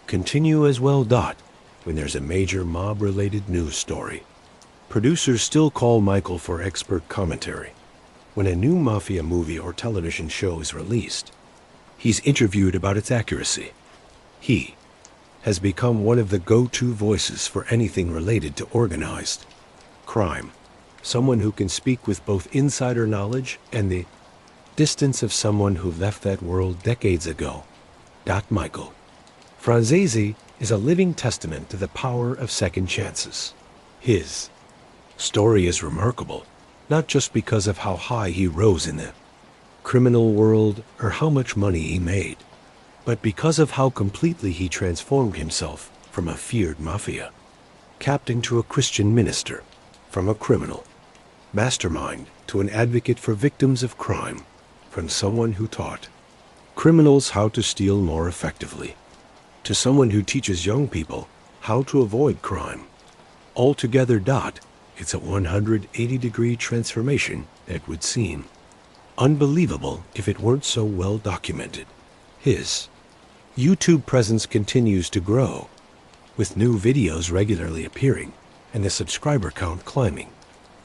Continue as well. When there's a major mob-related news story. Producers still call Michael for expert commentary. When a new mafia movie or television show is released, he's interviewed about its accuracy. He has become one of the go-to voices for anything related to organized crime. Someone who can speak with both insider knowledge and the distance of someone who left that world decades ago. Michael Franzese is a living testament to the power of second chances. His story is remarkable, not just because of how high he rose in the criminal world or how much money he made, but because of how completely he transformed himself from a feared mafia captain to a Christian minister, from a criminal mastermind to an advocate for victims of crime, from someone who taught criminals how to steal more effectively, to someone who teaches young people how to avoid crime. Altogether, it's a 180-degree transformation that would seem unbelievable if it weren't so well documented. His YouTube presence continues to grow, with new videos regularly appearing and the subscriber count climbing.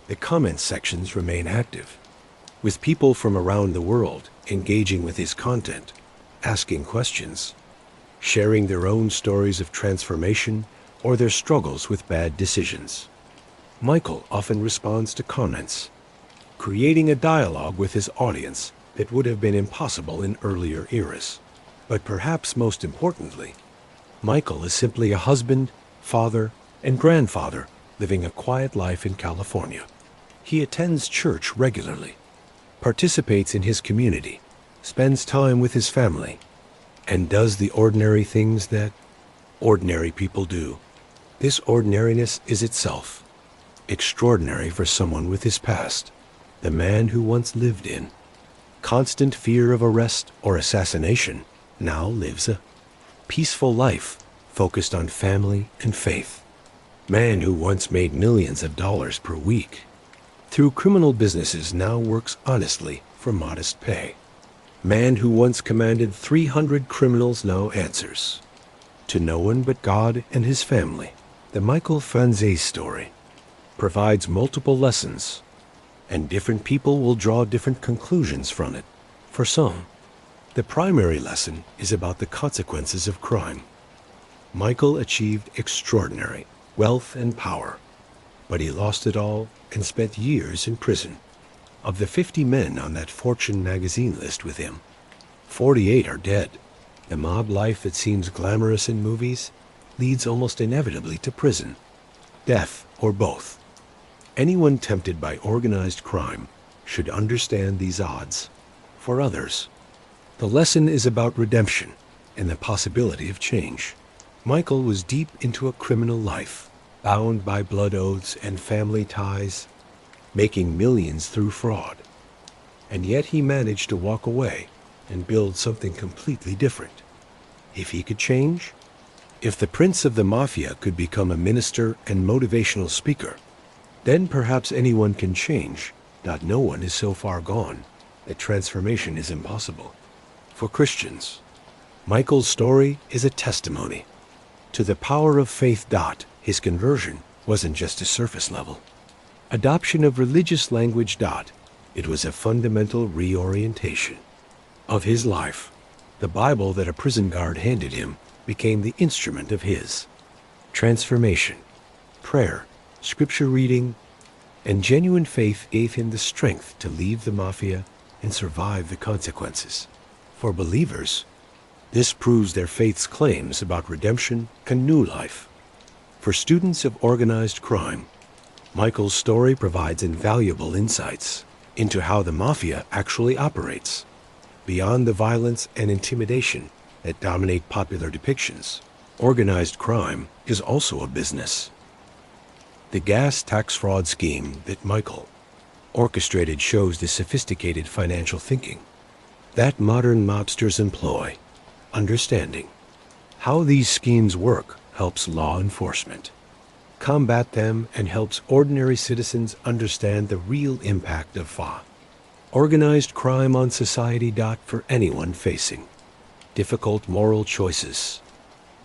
The comment sections remain active, with people from around the world engaging with his content, asking questions, sharing their own stories of transformation or their struggles with bad decisions. Michael often responds to comments, creating a dialogue with his audience that would have been impossible in earlier eras. But perhaps most importantly, Michael is simply a husband, father, and grandfather living a quiet life in California. He attends church regularly, participates in his community, spends time with his family, and does the ordinary things that ordinary people do. This ordinariness is itself extraordinary for someone with his past, the man who once lived in constant fear of arrest or assassination now lives a peaceful life focused on family and faith. Man who once made millions of dollars per week through criminal businesses now works honestly for modest pay. Man who once commanded 300 criminals now answers to no one but God and his family. The Michael Franzese story provides multiple lessons, and different people will draw different conclusions from it. For some, the primary lesson is about the consequences of crime. Michael achieved extraordinary wealth and power, but he lost it all and spent years in prison. Of the 50 men on that Fortune magazine list with him, 48 are dead. The mob life that seems glamorous in movies leads almost inevitably to prison, death, or both. Anyone tempted by organized crime should understand these odds. For others, the lesson is about redemption and the possibility of change. Michael was deep into a criminal life, bound by blood oaths and family ties, making millions through fraud. And yet he managed to walk away and build something completely different. If he could change, if the prince of the mafia could become a minister and motivational speaker, then perhaps anyone can change. No one is so far gone that transformation is impossible. For Christians, Michael's story is a testimony to the power of faith. His conversion wasn't just a surface level adoption of religious language. It was a fundamental reorientation of his life. The Bible that a prison guard handed him became the instrument of his transformation. Prayer, scripture reading, and genuine faith gave him the strength to leave the mafia and survive the consequences. For believers, this proves their faith's claims about redemption and new life. For students of organized crime, Michael's story provides invaluable insights into how the mafia actually operates. Beyond the violence and intimidation that dominate popular depictions, organized crime is also a business. The gas tax fraud scheme that Michael orchestrated shows the sophisticated financial thinking that modern mobsters employ. Understanding how these schemes work helps law enforcement combat them and helps ordinary citizens understand the real impact of organized crime on society. For anyone facing difficult moral choices,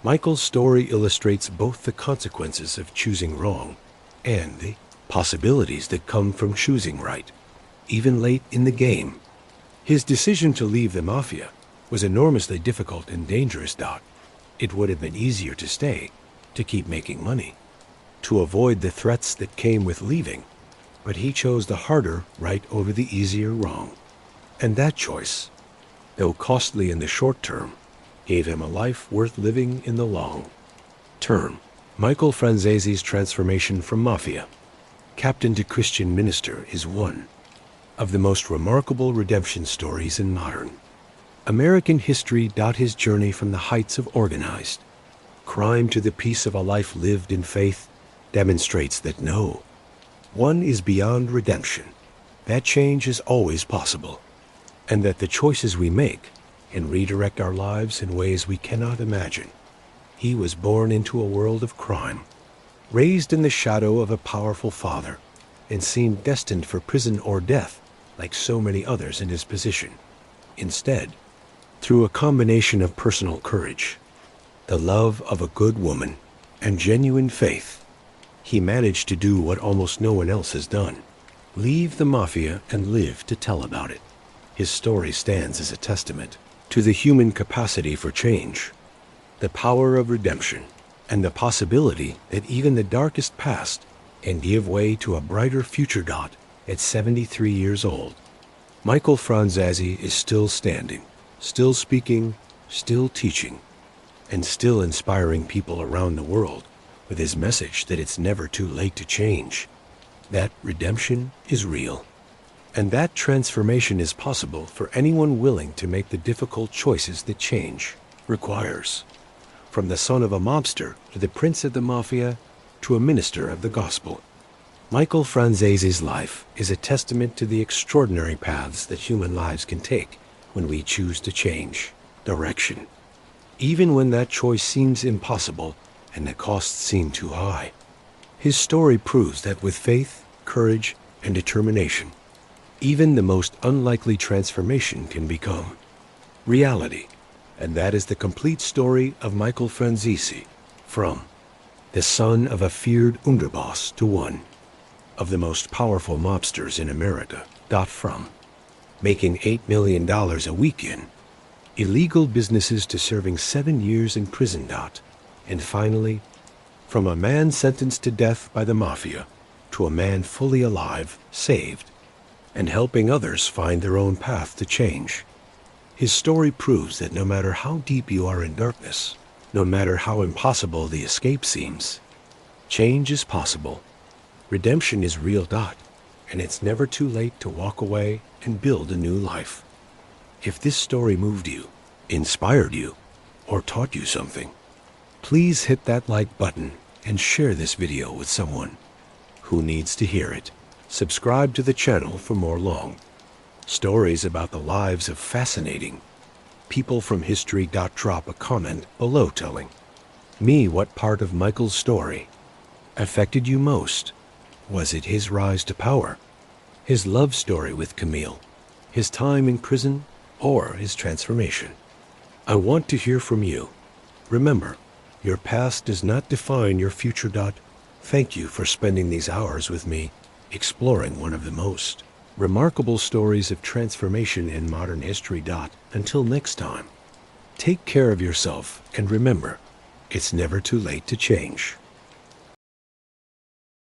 Michael's story illustrates both the consequences of choosing wrong and the possibilities that come from choosing right, even late in the game. His decision to leave the Mafia was enormously difficult and dangerous, Doc. It would have been easier to stay, to keep making money, to avoid the threats that came with leaving. But he chose the harder right over the easier wrong. And that choice, though costly in the short term, gave him a life worth living in the long term. Michael Franzese's transformation from Mafia captain to Christian minister is one of the most remarkable redemption stories in modern American history. His journey from the heights of organized crime to the peace of a life lived in faith demonstrates that no one is beyond redemption, that change is always possible, and that the choices we make can redirect our lives in ways we cannot imagine. He was born into a world of crime, raised in the shadow of a powerful father, and seemed destined for prison or death like so many others in his position. Instead, through a combination of personal courage, the love of a good woman, and genuine faith, he managed to do what almost no one else has done: leave the Mafia and live to tell about it. His story stands as a testament to the human capacity for change, the power of redemption, and the possibility that even the darkest past can give way to a brighter future. At 73 years old, Michael Franzese is still standing, still speaking, still teaching, and still inspiring people around the world with his message that it's never too late to change, that redemption is real, and that transformation is possible for anyone willing to make the difficult choices that change requires. From the son of a mobster to the prince of the Mafia to a minister of the gospel, Michael Franzese's life is a testament to the extraordinary paths that human lives can take when we choose to change direction, even when that choice seems impossible and the costs seem too high. His story proves that with faith, courage, and determination, even the most unlikely transformation can become reality. And that is the complete story of Michael Franzese, from the son of a feared underboss to one of the most powerful mobsters in America. From making $8 million a week in illegal businesses to serving 7 years in prison. And finally, from a man sentenced to death by the Mafia to a man fully alive, saved, and helping others find their own path to change. His story proves that no matter how deep you are in darkness, no matter how impossible the escape seems, change is possible. Redemption is real. And it's never too late to walk away and build a new life. If this story moved you, inspired you, or taught you something, please hit that like button and share this video with someone who needs to hear it. Subscribe to the channel for more long stories about the lives of fascinating people from history. Drop a comment below telling me what part of Michael's story affected you most. Was it his rise to power, his love story with Camille, his time in prison, or his transformation? I want to hear from you. Remember, your past does not define your future. Thank you for spending these hours with me, exploring one of the most remarkable stories of transformation in modern history. Until next time, take care of yourself, and remember, it's never too late to change.